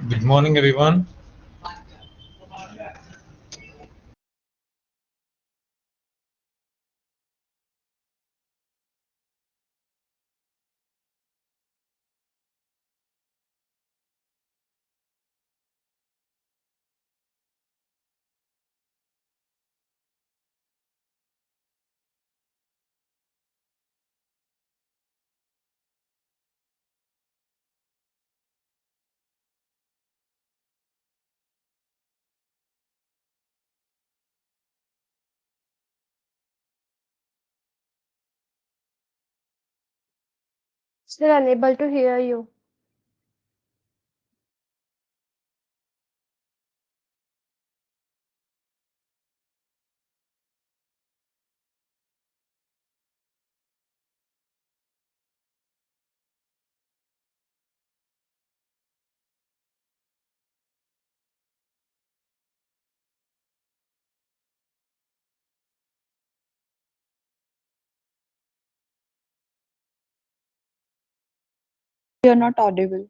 Good morning, everyone. Still unable to hear you. You're not audible.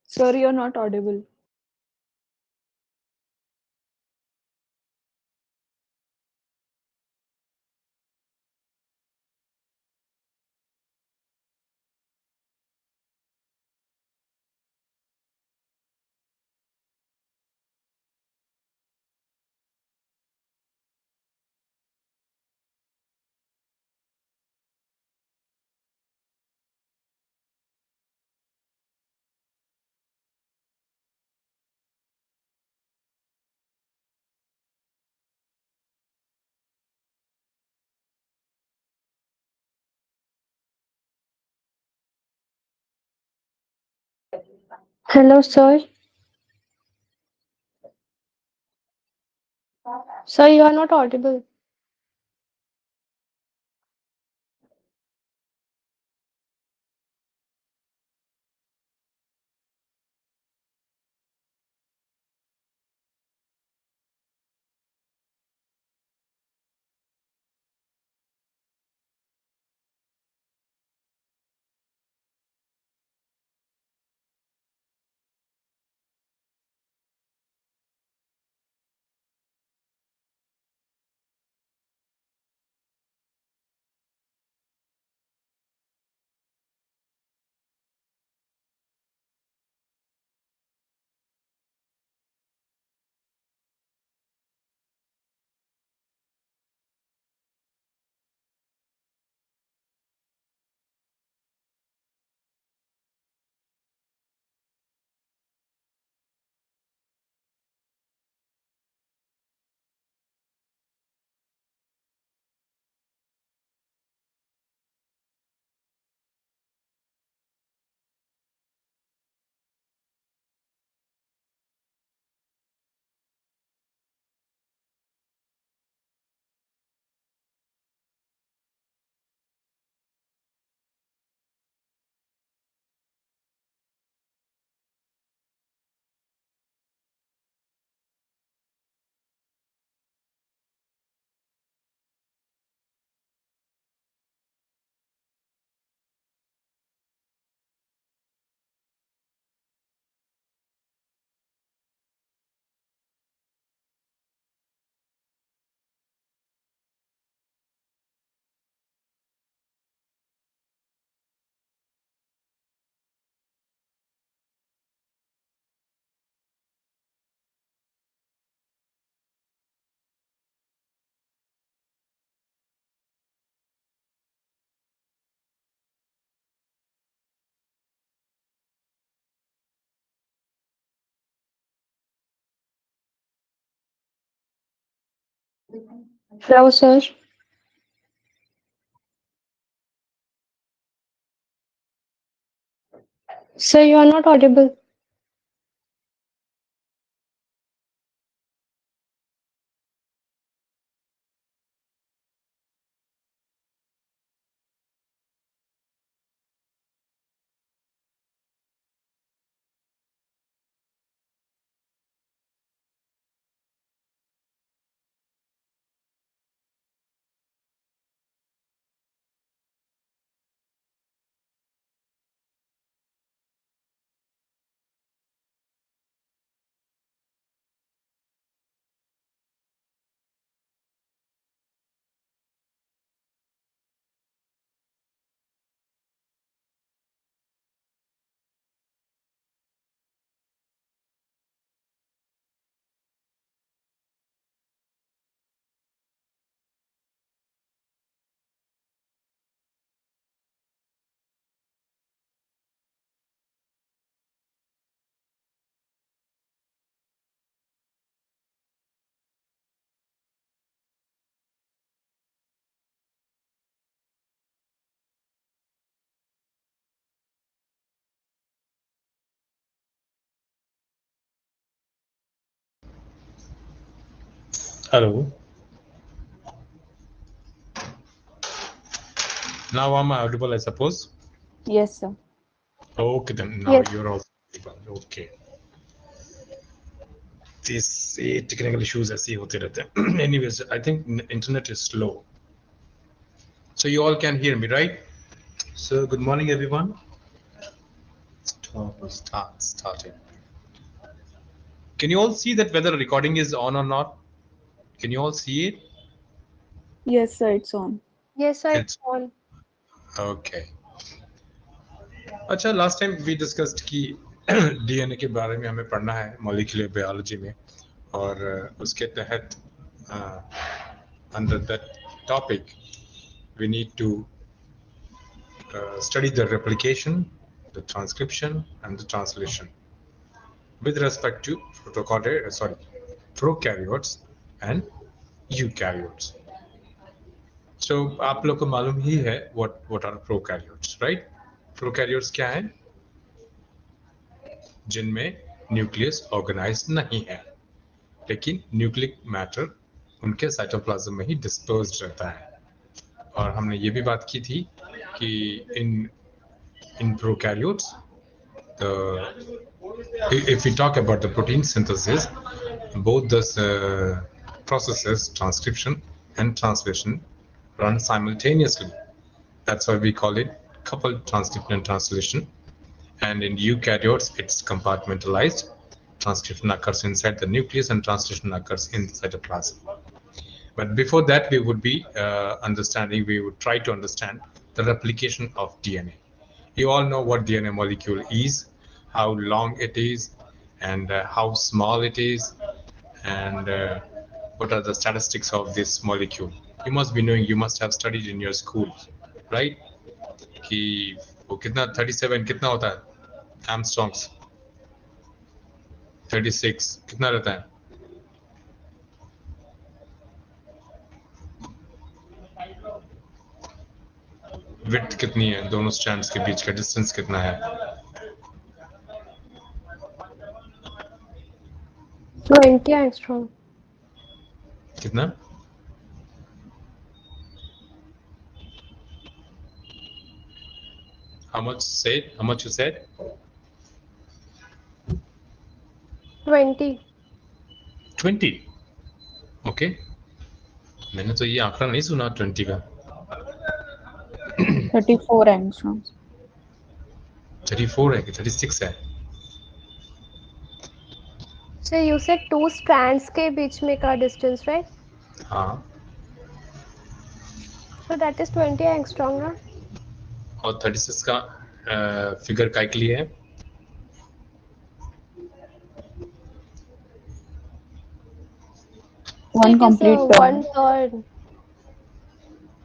Sir, you're not audible. Hello, sir. Sir, you are not audible. Hello, sir. Sir, you are not audible. Hello. Now I'm audible, I suppose. Yes, sir. Okay, then now Yes. you're also audible. Okay. These technical issues ऐसे ही होते रहते हैं. Anyways, I think internet is slow. So you all can hear me, right? So good morning, everyone. Starting. Can you all see that whether the recording is on or not? Can you all see it? Yes, sir, it's on. Yes, sir. It's It's on. okay. अच्छा, last time we discussed कि DNA के बारे में हमें पढ़ना है molecular biology में, और उसके तहत under that topic we need to study the replication, the transcription, and the translation with respect to prokaryotes and eukaryotes. So आप लोग को मालूम ही है what are prokaryotes, right? Prokaryotes क्या है? जिनमें न्यूक्लियस ऑर्गेनाइज्ड नहीं है, लेकिन न्यूक्लिक मैटर उनके साइटोप्लाज्म में ही डिस्पर्स्ड रहता है. और हमने ये भी बात की थी कि in prokaryotes if we talk about the protein synthesis, both the processes, transcription and translation, run simultaneously. That's why we call it coupled transcription and translation. And in eukaryotes, it's compartmentalized. Transcription occurs inside the nucleus and translation occurs in the cytoplasm. But before that, we would be we would try to understand the replication of DNA. You all know what DNA molecule is, how long it is, and how small it is, and what are the statistics of this molecule. You must be knowing, you must have studied in your school, right? कि वो कितना 37 कितना होता है Armstrongs 36 कितना रहता है? Width कितनी है दोनों स्ट्रैंड्स के बीच का डिस्टेंस कितना है? 20 angstrom. कितना? How much you said? 20. 20. Okay. मैंने तो ये आंकड़ा नहीं सुना 20 का. 34 angstroms. 34 है कि 36 है? So you said two strands के बीच में का distance, right? हाँ. So that is 20 angstrom, ना? और 36 का फिगर काय के लिए है? One It is complete turn. one turn.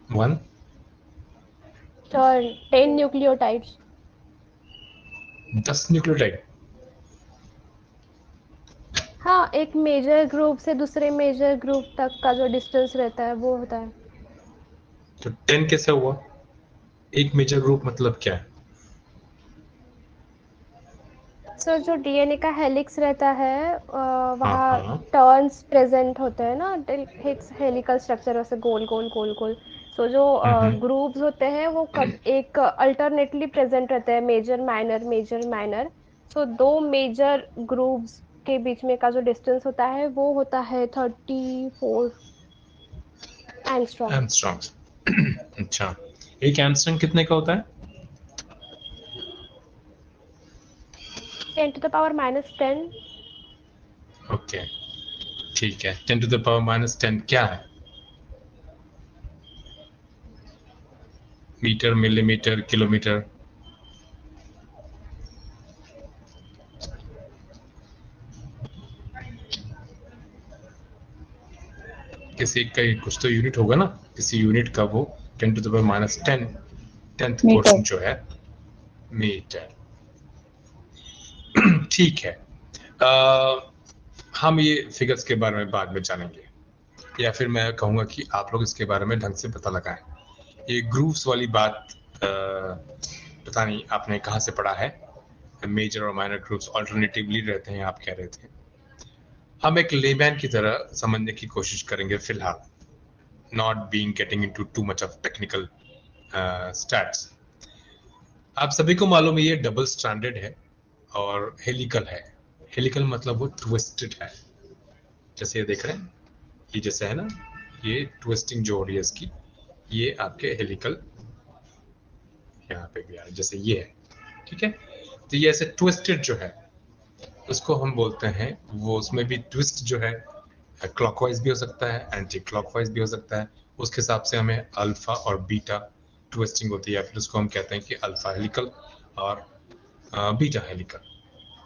One? Turn. 10 nucleotides. 10 nucleotide. हाँ, एक मेजर ग्रुप से दूसरे मेजर ग्रुप तक का जो डिस्टेंस रहता है वो होता है. तो 10 कैसे हुआ? एक मेजर ग्रुप मतलब क्या है? सो जो डीएनए का हेलिक्स रहता है वहाँ हाँ. टर्न्स प्रेजेंट होते हैं ना, हेलिकल स्ट्रक्चर वैसे गोल गोल गोल गोल. सो जो ग्रुप्स होते हैं वो एक अल्टरनेटली प्रेजेंट रहते हैं, मेजर माइनर. सो दो मेजर ग्रुप्स के बीच में का जो डिस्टेंस होता है वो होता है 34 एंगस्ट्रॉम. एमस्ट्रॉन्ग्स. अच्छा, एक एमस्ट्रॉन्ग कितने का होता है? 10 to the power -10. ओके, ठीक है. 10 to the power -10 क्या है? Metre, millimetre, kilometre? किसी का कुछ तो यूनिट होगा ना, किसी यूनिट का वो 10 to the power -10 10th metre. Portion जो है मीटर. ठीक है. हम ये फिगर्स के बारे में बाद में जानेंगे, या फिर मैं कहूँगा कि आप लोग इसके बारे में ढंग से पता लगाएं. ये ग्रूव्स वाली बात पता नहीं आपने कहाँ से पढ़ा है. मेजर और माइनर ग्रुप्स ऑल्टरनेटिवली रहते हैं, आप कह रहे थे. हम एक लेमैन की तरह समझने की कोशिश करेंगे फिलहाल, not being getting into too much of technical stats. आप सभी को मालूम है ये डबल स्ट्रैंडेड है और हेलिकल है। हेलिकल मतलब वो ट्विस्टेड है, जैसे ये देख रहे हैं, ये जैसे है ना, ये ट्विस्टिंग जो हो रही है इसकी, ये आपके हेलिकल यहाँ पे भी आ रहा है, जैसे ये है, ठीक है। तो ये ऐसे ट्विस्टेड जो है उसको हम बोलते हैं, वो उसमें भी ट्विस्ट जो है क्लॉकवाइज भी हो सकता है, एंटी क्लॉकवाइज भी हो सकता है। उसके हिसाब से हमें अल्फा और बीटा ट्विस्टिंग होती है, या फिर उसको हम कहते हैं कि अल्फा हेलिकल और बीटा हेलिकल,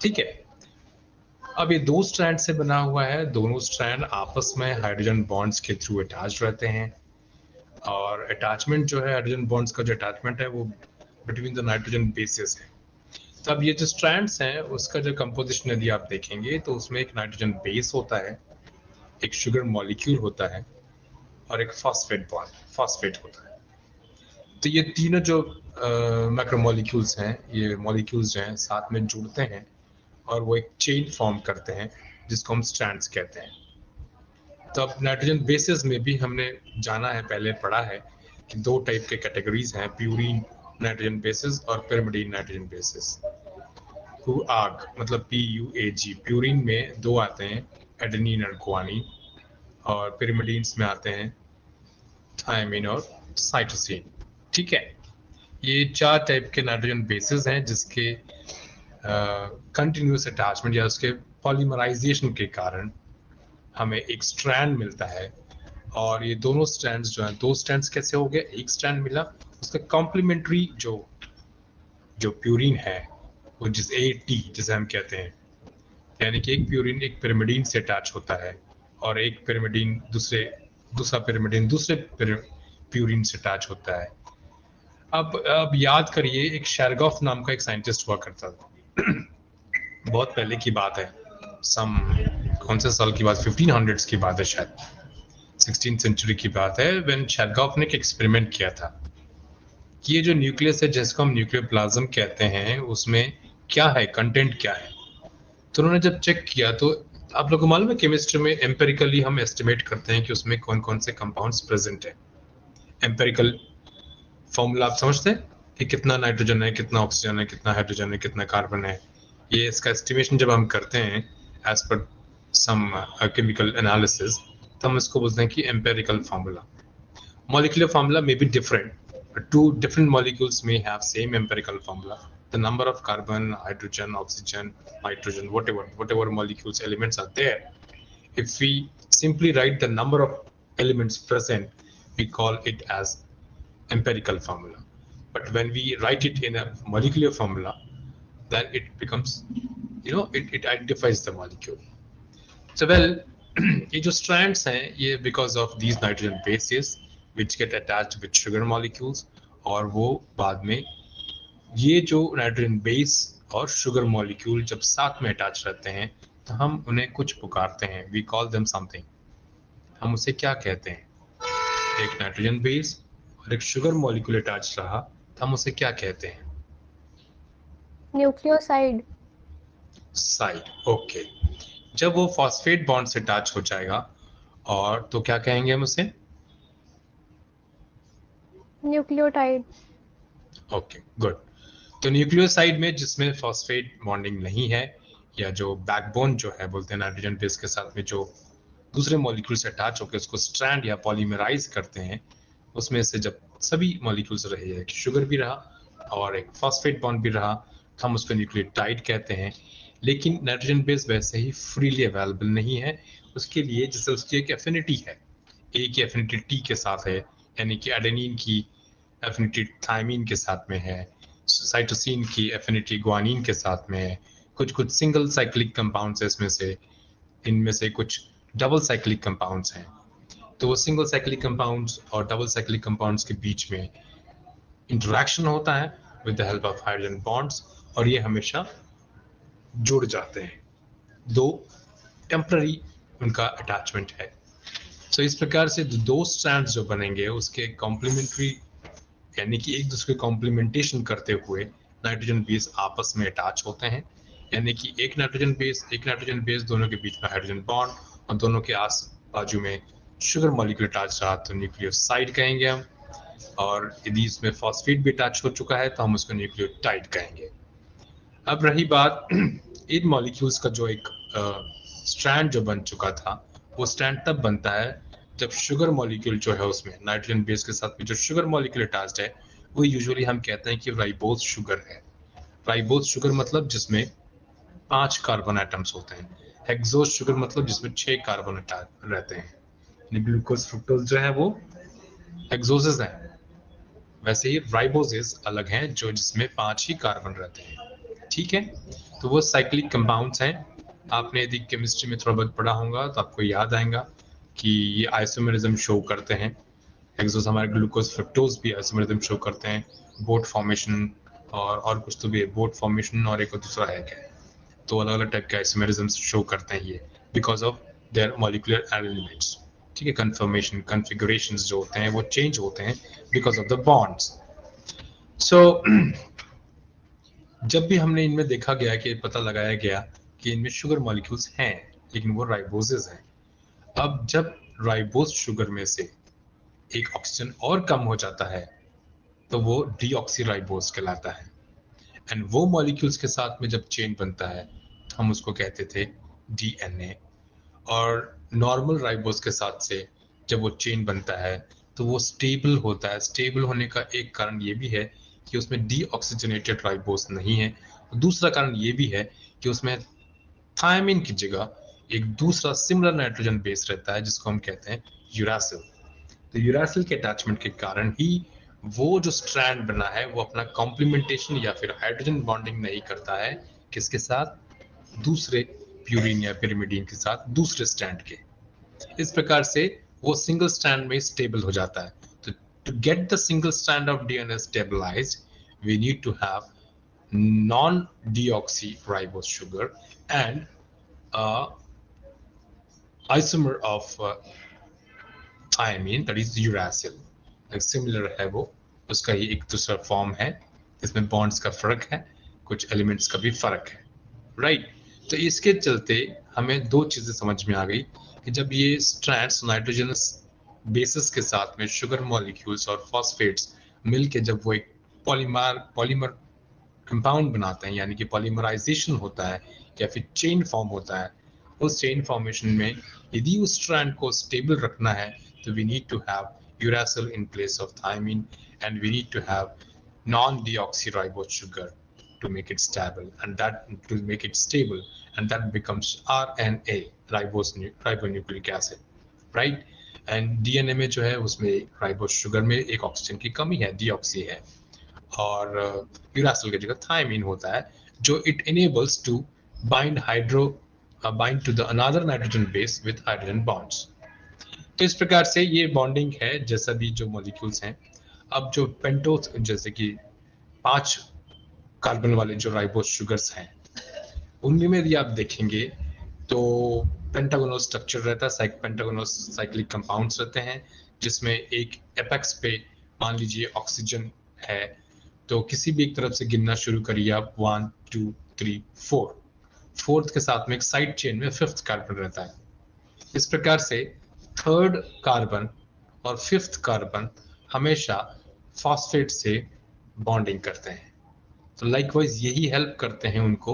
ठीक है। अब ये दो स्ट्रैंड से बना हुआ है, दोनों स्ट्रैंड आपस में हाइड्रोजन बॉन्ड्स के थ्रू अटैच रहते हैं, और अटैचमेंट जो है, हाइड्रोजन बॉन्ड्स का जो अटैचमेंट है वो बिटवीन द नाइट्रोजन बेसेस है। तो अब ये जो स्ट्रैंड्स हैं उसका जो कंपोजिशन यदि आप देखेंगे तो उसमें एक नाइट्रोजन बेस होता है, एक शुगर मॉलिक्यूल होता है, और एक फॉस्फेट होता है। तो ये तीनों जो मैक्रोमोलिक्यूल्स हैं, ये मॉलिक्यूल्स जो हैं साथ में जुड़ते हैं और वो एक चेन फॉर्म करते हैं जिसको हम स्ट्रैंड्स कहते हैं। तो अब नाइट्रोजन बेसिस में भी हमने जाना है, पहले पढ़ा है कि दो टाइप के कैटेगरीज हैं, प्यूरीन नाइट्रोजन बेसिस और पिरिमिडीन नाइट्रोजन बेसिस। आग मतलब PUAG, प्यूरीन में दो आते हैं, एडेनिन और गुआनिन, और पिरिमिडीन्स में आते हैं थायमिन और साइटोसिन, ठीक है। ये चार टाइप के नाइट्रोजन बेसिस हैं जिसके कंटिन्यूस अटैचमेंट या उसके पॉलीमराइजेशन के कारण हमें एक स्ट्रैंड मिलता है। और ये दोनों स्ट्रैंड्स जो हैं, दो स्ट्रैंड्स कैसे हो गए, एक स्ट्रैंड मिला, उसका कॉम्प्लीमेंट्री जो प्यूरीन है वो AT जिसे हम कहते हैं, यानी कि एक प्यूरीन एक पिरिमिडीन से अटैच होता है और एक पिरिमिडीन दूसरा पिरिमिडीन दूसरे प्यूरीन से अटैच होता है। अब याद करिए, एक शेरगॉफ नाम का एक साइंटिस्ट हुआ करता था बहुत पहले की बात है, कौन से साल की बात, 1500s की बात है शायद, 16th सेंचुरी की बात है, व्हेन शेरगॉफ ने एक एक्सपेरिमेंट किया था कि ये जो न्यूक्लियस है जिसको हम न्यूक्लियोप्लाज्म कहते हैं, उसमें क्या है, कंटेंट क्या है। तो उन्होंने जब चेक किया तो आप लोगों को मालूम है केमिस्ट्री में एम्पेरिकली हम एस्टिमेट करते हैं कि उसमें कौन कौन से कंपाउंड्स प्रेजेंट है। एम्पेरिकल फॉर्मूला आप समझते हैं कि कितना नाइट्रोजन है, कितना ऑक्सीजन है, कितना हाइड्रोजन है, कितना कार्बन है। ये इसका एस्टिमेशन जब हम करते हैं as per some chemical analysis, तो हम इसको बोलते हैं कि empirical formula. Molecular formula may be different, but two different molecules may have same empirical formula. The number of carbon, hydrogen, oxygen, nitrogen, whatever molecules, elements are there. If we simply write the number of elements present, we call it as empirical formula. But when we write it in a molecular formula, then it becomes, it identifies the molecule. So well, ये जो strands हैं, ये because of these nitrogen bases which get attached with sugar molecules, और वो बाद में ये जो नाइट्रोजन बेस और शुगर मॉलिक्यूल जब साथ में अटैच रहते हैं तो हम उन्हें कुछ पुकारते हैं, वी कॉल देम समथिंग। हम उसे क्या कहते हैं, एक नाइट्रोजन बेस और एक शुगर मॉलिक्यूल अटैच रहा तो हम उसे क्या कहते हैं, न्यूक्लियोसाइड। ओके। जब वो फॉस्फेट बॉन्ड से अटैच हो जाएगा और तो क्या कहेंगे हम उसे, न्यूक्लियोटाइड। Okay good. तो न्यूक्लियोसाइड में जिसमें फॉस्फेट बॉन्डिंग नहीं है, या जो बैकबोन जो है बोलते हैं नाइट्रोजन बेस के साथ में जो दूसरे मॉलिक्यूल से अटैच होकर उसको स्ट्रैंड या पॉलीमराइज करते हैं, उसमें से जब सभी मॉलिक्यूल्स रहे, एक शुगर भी रहा और एक फॉस्फेट बॉन्ड भी रहा, तो हम उसको न्यूक्लियोटाइड कहते हैं। लेकिन नाइट्रोजन बेस वैसे ही फ्रीली अवेलेबल नहीं है, उसके लिए जैसे उसकी एक एफिनिटी है, ए की एफिनिटी टी के साथ है, यानी कि एडेनिन की एफिनिटी थायमिन के साथ में है, साइटोसिन की एफिनिटी गुआनिन के साथ में है, कुछ सिंगल साइक्लिक कंपाउंड्स है इसमें से, इनमें से कुछ डबल साइक्लिक कंपाउंड्स हैं। तो वो सिंगल साइक्लिक कंपाउंड्स और डबल साइक्लिक कंपाउंड्स के बीच में इंटरेक्शन होता है with the help of hydrogen bonds, और ये हमेशा जुड़ जाते हैं, दो टेम्पररी उनका अटैचमेंट है। तो इस प्रकार से दो स्ट्रैंड्स जो बनेंगे उसके कॉम्प्लीमेंट्री, यानी कि एक दूसरे कॉम्प्लीमेंटेशन करते हुए नाइट्रोजन बेस आपस में अटैच होते हैं, यानी कि एक नाइट्रोजन बेस दोनों के बीच में हाइड्रोजन बॉन्ड और दोनों के आस बाजू में शुगर मॉलिक्यूल अटैच रहा तो न्यूक्लियोसाइड कहेंगे हम, और यदि इसमें फॉस्फेट भी अटैच हो चुका है तो हम उसको न्यूक्लियोटाइड कहेंगे। अब रही बात इन मॉलिक्यूल्स का जो एक स्ट्रैंड जो बन चुका था, वो स्ट्रैंड तब बनता है जब शुगर मॉलिक्यूल जो है उसमें नाइट्रोजन बेस के साथ में जो शुगर मॉलिक्यूल अटैच्ड है वो यूजुअली हम कहते हैं कि राइबोज शुगर है। राइबोज शुगर मतलब जिसमें 5 कार्बन एटम्स होते हैं। हेक्सोज शुगर मतलब जिसमें 6 कार्बन रहते हैं। ग्लूकोज फ्रुक्टोज जो है वो हेक्सोजेस हैं, वैसे ही राइबोजेस अलग हैं जो जिसमें 5 ही कार्बन रहते हैं। ठीक है, तो वो साइक्लिक कंपाउंड्स हैं। आपने यदि केमिस्ट्री में थोड़ा बहुत पढ़ा होगा तो आपको याद आएगा कि ये आइसोमेरिज्म शो करते हैं। हेक्सोज हमारे ग्लूकोज फ्रुक्टोज भी आइसोमेरिज्म शो करते हैं, बोट फॉर्मेशन और कुछ तो भी है, बोट फॉर्मेशन और एक दूसरा है क्या, तो अलग अलग टाइप के आइसोमेरिज्म शो करते हैं ये because of their molecular elements. ठीक है, कन्फर्मेशन कॉन्फ़िगरेशंस जो होते हैं वो चेंज होते हैं बिकॉज ऑफ द बॉन्ड्स। सो जब भी हमने इनमें देखा गया कि पता लगाया गया कि इनमें शुगर मॉलिक्यूल्स हैं लेकिन वो राइबोजेस हैं। अब जब राइबोज शुगर में से एक ऑक्सीजन और कम हो जाता है तो वो डीऑक्सीराइबोज कहलाता है। एंड वो मॉलिक्यूल्स के साथ में जब चेन बनता है तो हम उसको कहते थे डीएनए। और नॉर्मल राइबोज के साथ से जब वो चेन बनता है तो वो स्टेबल होता है। स्टेबल होने का एक कारण ये भी है कि उसमें डीऑक्सीजनेटेड राइबोज नहीं है। दूसरा कारण ये भी है कि उसमें थायमिन की जगह एक दूसरा सिमिलर नाइट्रोजन बेस रहता है जिसको हम कहते हैं यूरासिल। तो यूरासिल के अटैचमेंट के कारण ही वो जो स्ट्रैंड बना है वो अपना कॉम्प्लीमेंटेशन या फिर हाइड्रोजन बॉन्डिंग नहीं करता है किसके साथ, दूसरे प्यूरिन या पिरिमिडीन के साथ दूसरे स्ट्रैंड के। इस प्रकार से वो सिंगल स्ट्रैंड में स्टेबल हो जाता है। तो to get the single strand of DNA stabilised we need to have non deoxyribose sugar and isomer of thiamine that is uracil। Similar है वो, उसका ही एक दूसरा फॉर्म है। इसमें बॉन्ड्स का फर्क है, कुछ एलिमेंट्स का भी फर्क है, राइट। तो इसके चलते हमें दो चीजें समझ में आ गई कि जब ये स्ट्रैंड्स नाइट्रोजनस बेसिस के साथ में शुगर मॉलिक्यूल्स और फॉस्फेट्स मिलके जब वो एक पॉलीमर कंपाउंड बनाते हैं यानी कि पॉलीमराइजेशन होता है या फिर चेन फॉर्म होता है, उस चेन फॉर्मेशन में यदि उस स्ट्रैंड को स्टेबल रखना है तो we need to have uracil in place of thymine and we need to have non deoxyribose sugar to make it stable and that to make it stable and that becomes RNA ribonucleic acid, right। and DNA में जो है उसमें ribose sugar में एक oxygen की कमी है, deoxy है, और यूरासिल की जगह थायमिन होता है जो it enables to bind to the another nitrogen base with hydrogen bonds। तो इस प्रकार से ये बॉन्डिंग है जैसा भी जो मॉलिक्यूल्स हैं। अब जो पेंटोज जैसे कि 5 कार्बन वाले जो राइबोज शुगर्स हैं उनमें यदि आप देखेंगे तो पेंटागोनल स्ट्रक्चर रहता है, पेंटागोनल साइक्लिक कंपाउंड्स रहते हैं जिसमें एक एपेक्स पे मान लीजिए ऑक्सीजन है तो किसी भी एक तरफ से गिनना शुरू करिए आप 1 2 3 4, फोर्थ के साथ में एक साइड चेन में 5th कार्बन रहता है। इस प्रकार से 3rd कार्बन और 5th कार्बन हमेशा फॉस्फेट से बॉन्डिंग करते हैं। तो लाइकवाइज यही हेल्प करते हैं उनको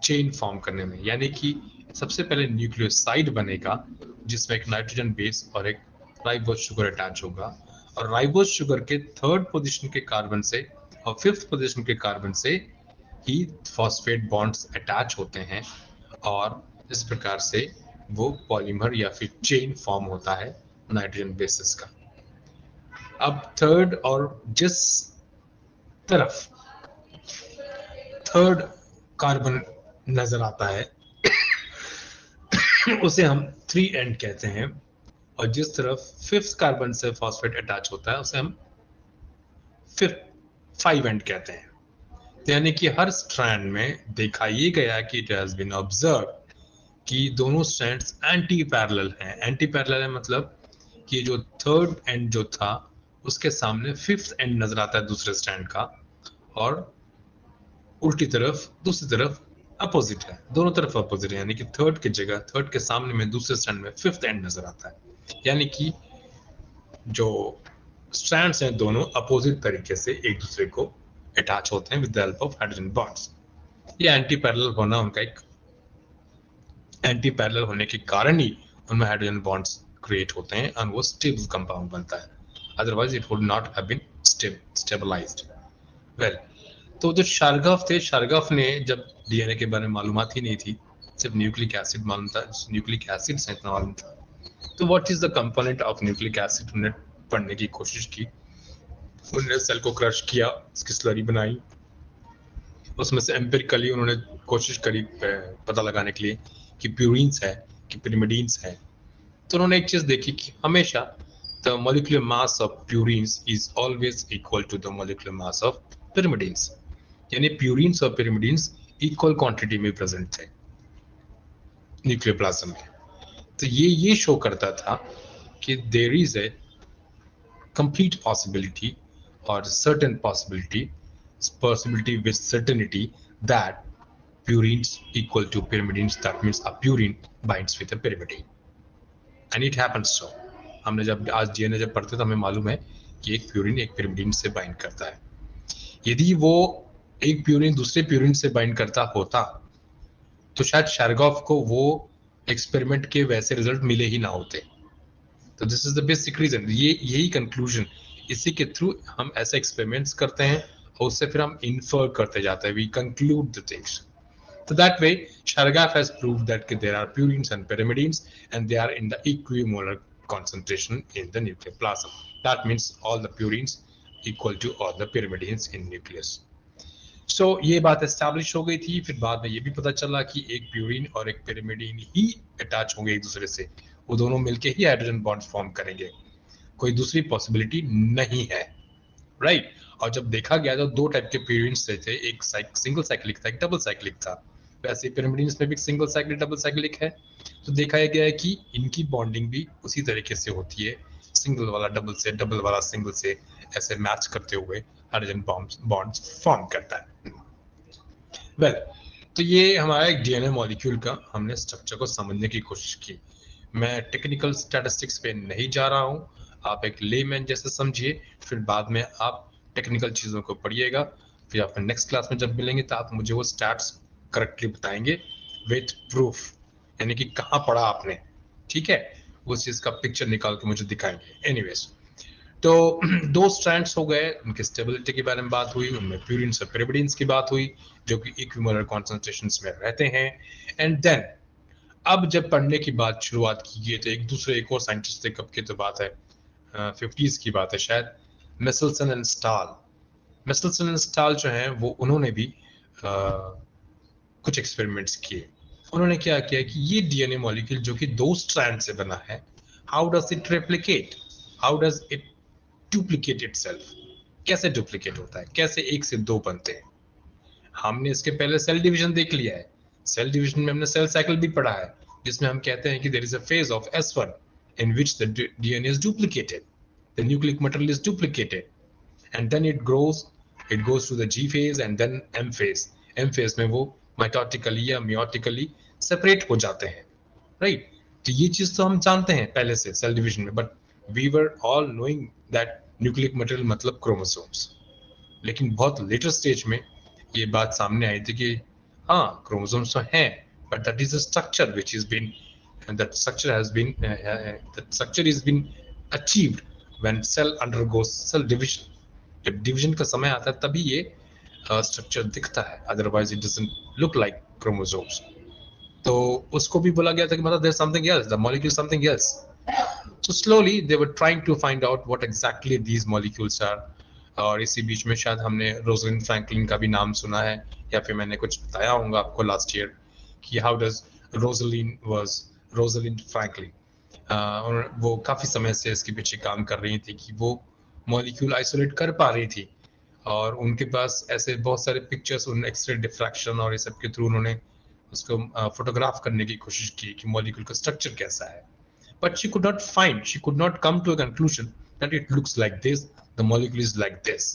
चेन फॉर्म करने में, यानी कि सबसे पहले न्यूक्लियोसाइड बनेगा जिसमें एक नाइट्रोजन बेस और एक राइबोज शुगर अटैच होगा और राइबोज शुगर के 3rd पोजीशन के कार्बन से और 5th पोजीशन के कार्बन से ही फॉस्फेट बॉन्ड्स अटैच होते हैं और इस प्रकार से वो पॉलीमर या फिर चेन फॉर्म होता है नाइट्रोजन बेसिस का। अब 3rd और जिस तरफ 3rd कार्बन नजर आता है उसे हम 3 एंड कहते हैं और जिस तरफ 5th कार्बन से फॉस्फेट अटैच होता है उसे हम 5 एंड कहते हैं। तो यानी कि हर स्ट्रैंड में देखा ये गया कि इट हैज बीन ऑब्जर्व कि दोनों स्ट्रैंड्स एंटी पैरेलल हैं। एंटी पैरेलल है मतलब कि जो 3rd एंड जो था उसके सामने 5th एंड नजर आता है दूसरे स्ट्रैंड का और उल्टी तरफ दूसरी तरफ अपोजिट है, दोनों तरफ अपोजिट है, यानी कि थर्ड की जगह, थर्ड के सामने में दूसरे स्टैंड में फिफ्थ एंड नजर आता है, यानी कि जो स्ट्रैंड्स हैं दोनों अपोजिट तरीके से एक दूसरे को अटैच होते हैं with the help of hydrogen bonds. ये एंटी पैरेलल होना उनका एक एंटी पैरेलल होने के कारण ही उनमें हाइड्रोजन बॉन्ड्स क्रिएट होते हैं और वो स्टेबल कंपाउंड बनता है, otherwise it would not have been stabilised. Well, तो जो शारगफ थे, शारगफ ने जब डीएनए के बारे में मालूमात ही नहीं थी, सिर्फ न्यूक्लिक एसिड मालूम था, न्यूक्लिक एसिड से इतना मालूम था, तो what is the component of nucleic acid उन्होंने पढ़ने की कोशिश की। उन्होंने सेल को क्रश किया, उसकी स्लरी बनाई, उसमें से एम्पिरिकली उन्होंने कोशिश करी पता लगाने के लिए कि प्यूरिन्स है कि पिरिमिडीन्स है। तो उन्होंने एक चीज देखी कि हमेशा the molecular mass of purines is always equal to the molecular mass of pyrimidines, यानी प्यूरिन्स और पिरिमिडीन्स इक्वल क्वांटिटी में प्रेजेंट थे न्यूक्लियर प्लाज्म में। तो ये शो करता था कि there is a complete possibility or certain possibility with certainty that purines equal to pyrimidines, that means a purine binds with a pyrimidine and it happens so। हमने जब आज डीएनए जब पढ़ते तो हमें मालूम है कि एक प्यूरिन एक pyrimidine से बाइंड करता है। यदि वो एक प्यूरिन दूसरे प्यूरिन से बाइंड करता होता तो शायद शारगॉफ को वो एक्सपेरिमेंट के वैसे रिजल्ट मिले ही ना होते। तो this is the basic reason, यही कंक्लूजन, इसी के थ्रू हम ऐसे एक्सपेरिमेंट्स करते हैं और उससे फिर हम इन्फर करते जाते हैं, we conclude the things. So that way, Chargaff has proved that there are purines and pyrimidines, and they are in the equimolar concentration in the nuclear plasm. That means all the purines equal to all the pyrimidines in nucleus. So ये बात establish हो गई थी। फिर बाद में ये भी पता चला कि एक प्यूरिन और एक pyrimidine ही अटैच होंगे एक दूसरे से, वो दोनों मिलके ही हाइड्रोजन बॉन्ड्स फॉर्म करेंगे, कोई दूसरी पॉसिबिलिटी नहीं है, राइट। और जब देखा गया तो दो टाइप के प्यूरिन्स थे, एक सिंगल साइक्लिक था, एक डबल साइक्लिक था। वैसे पिरिमिडीन्स में भी सिंगल साइक्लिक डबल साइक्लिक है। तो देखा गया है कि इनकी बॉन्डिंग भी उसी तरीके से होती है, सिंगल वाला डबल से, डबल वाला सिंगल से, ऐसे मैच करते हुए हाइड्रोजन बॉन्ड्स फॉर्म करता है। वेल, तो ये हमारा एक डीएनए मॉलिक्यूल का हमने स्ट्रक्चर को समझने की कोशिश की। मैं टेक्निकल स्टैटिस्टिक्स पे नहीं जा रहा हूँ, आप एक लेमैन जैसे समझिए, फिर बाद में आप टेक्निकल चीज़ों को पढ़िएगा, फिर आप नेक्स्ट क्लास में जब मिलेंगे तो आप मुझे वो स्टैट्स करेक्टली बताएंगे विथ प्रूफ, यानी कि कहाँ पढ़ा आपने, ठीक है, उस चीज़ का पिक्चर निकाल के मुझे दिखाएंगे। एनीवेज, तो दो स्ट्रैंड्स हो गए, उनके स्टेबिलिटी के बारे में बात हुई, उनमें प्यूरिन्स और पिरिमिडीन्स की बात हुई जो कि इक्विमोलर कॉन्सेंट्रेशंस में रहते हैं। एंड देन अब जब पढ़ने की बात शुरुआत की गई तो एक दूसरे एक और साइंटिस्ट थे, कब की तो बात है, 50s की बात है शायद, मिसेल्सन एंड स्टाल। मिसेल्सन एंड स्टाल जो हैं वो उन्होंने भी कुछ एक्सपेरिमेंट्स किए। उन्होंने क्या किया कि ये डीएनए मॉलिक्यूल जो कि दो स्ट्रैंड से बना है, how does it replicate, how does it duplicate itself, कैसे डुप्लीकेट होता है, कैसे एक से दो बनते हैं। हमने इसके पहले सेल डिवीजन देख लिया है, सेल डिवीजन में हमने सेल साइकिल भी पढ़ा है, जिसमें हम कहते हैं कि there is a phase of S1 in which the DNA is duplicated, the nucleic material is duplicated, and then it goes to the G phase and then M phase. M phase में वो mitotically या meiotically separate हो जाते हैं, right? तो ये चीज तो हम जानते हैं पहले से सेल डिवीजन में, but we were all knowing that nucleic material मतलब chromosomes। लेकिन बहुत लेटर स्टेज में ये बात सामने आई थी कि हाँ क्रोमोसोम्स तो हैं, but that is a structure which has been, and that structure has been that structure is been achieved when cell undergoes cell division। जब डिवीजन का समय आता है तभी ये स्ट्रक्चर दिखता है, otherwise it doesn't look like chromosomes. तो उसको भी बोला गया था कि मतलब there something else, the molecule something else. So slowly they were trying to find out what exactly these molecules are. और इसी बीच में शायद हमने रोजलिन फ्रैंकलिन का भी नाम सुना है, या फिर मैंने कुछ बताया होगा आपको लास्ट ईयर कि हाउ डज रोजलिन फ्रैंकलिन, वो काफी समय से इसके पीछे काम कर रही थी कि वो मॉलिक्यूल आइसोलेट कर पा रही थी, और उनके पास ऐसे बहुत सारे पिक्चर्स, उन एक्सरे डिफ्रैक्शन और ये सब के थ्रू उन्होंने उसको फोटोग्राफ करने की कोशिश की कि मॉलिक्यूल का स्ट्रक्चर कैसा है, but she could not come to a conclusion that it looks like this, the molecule is like this,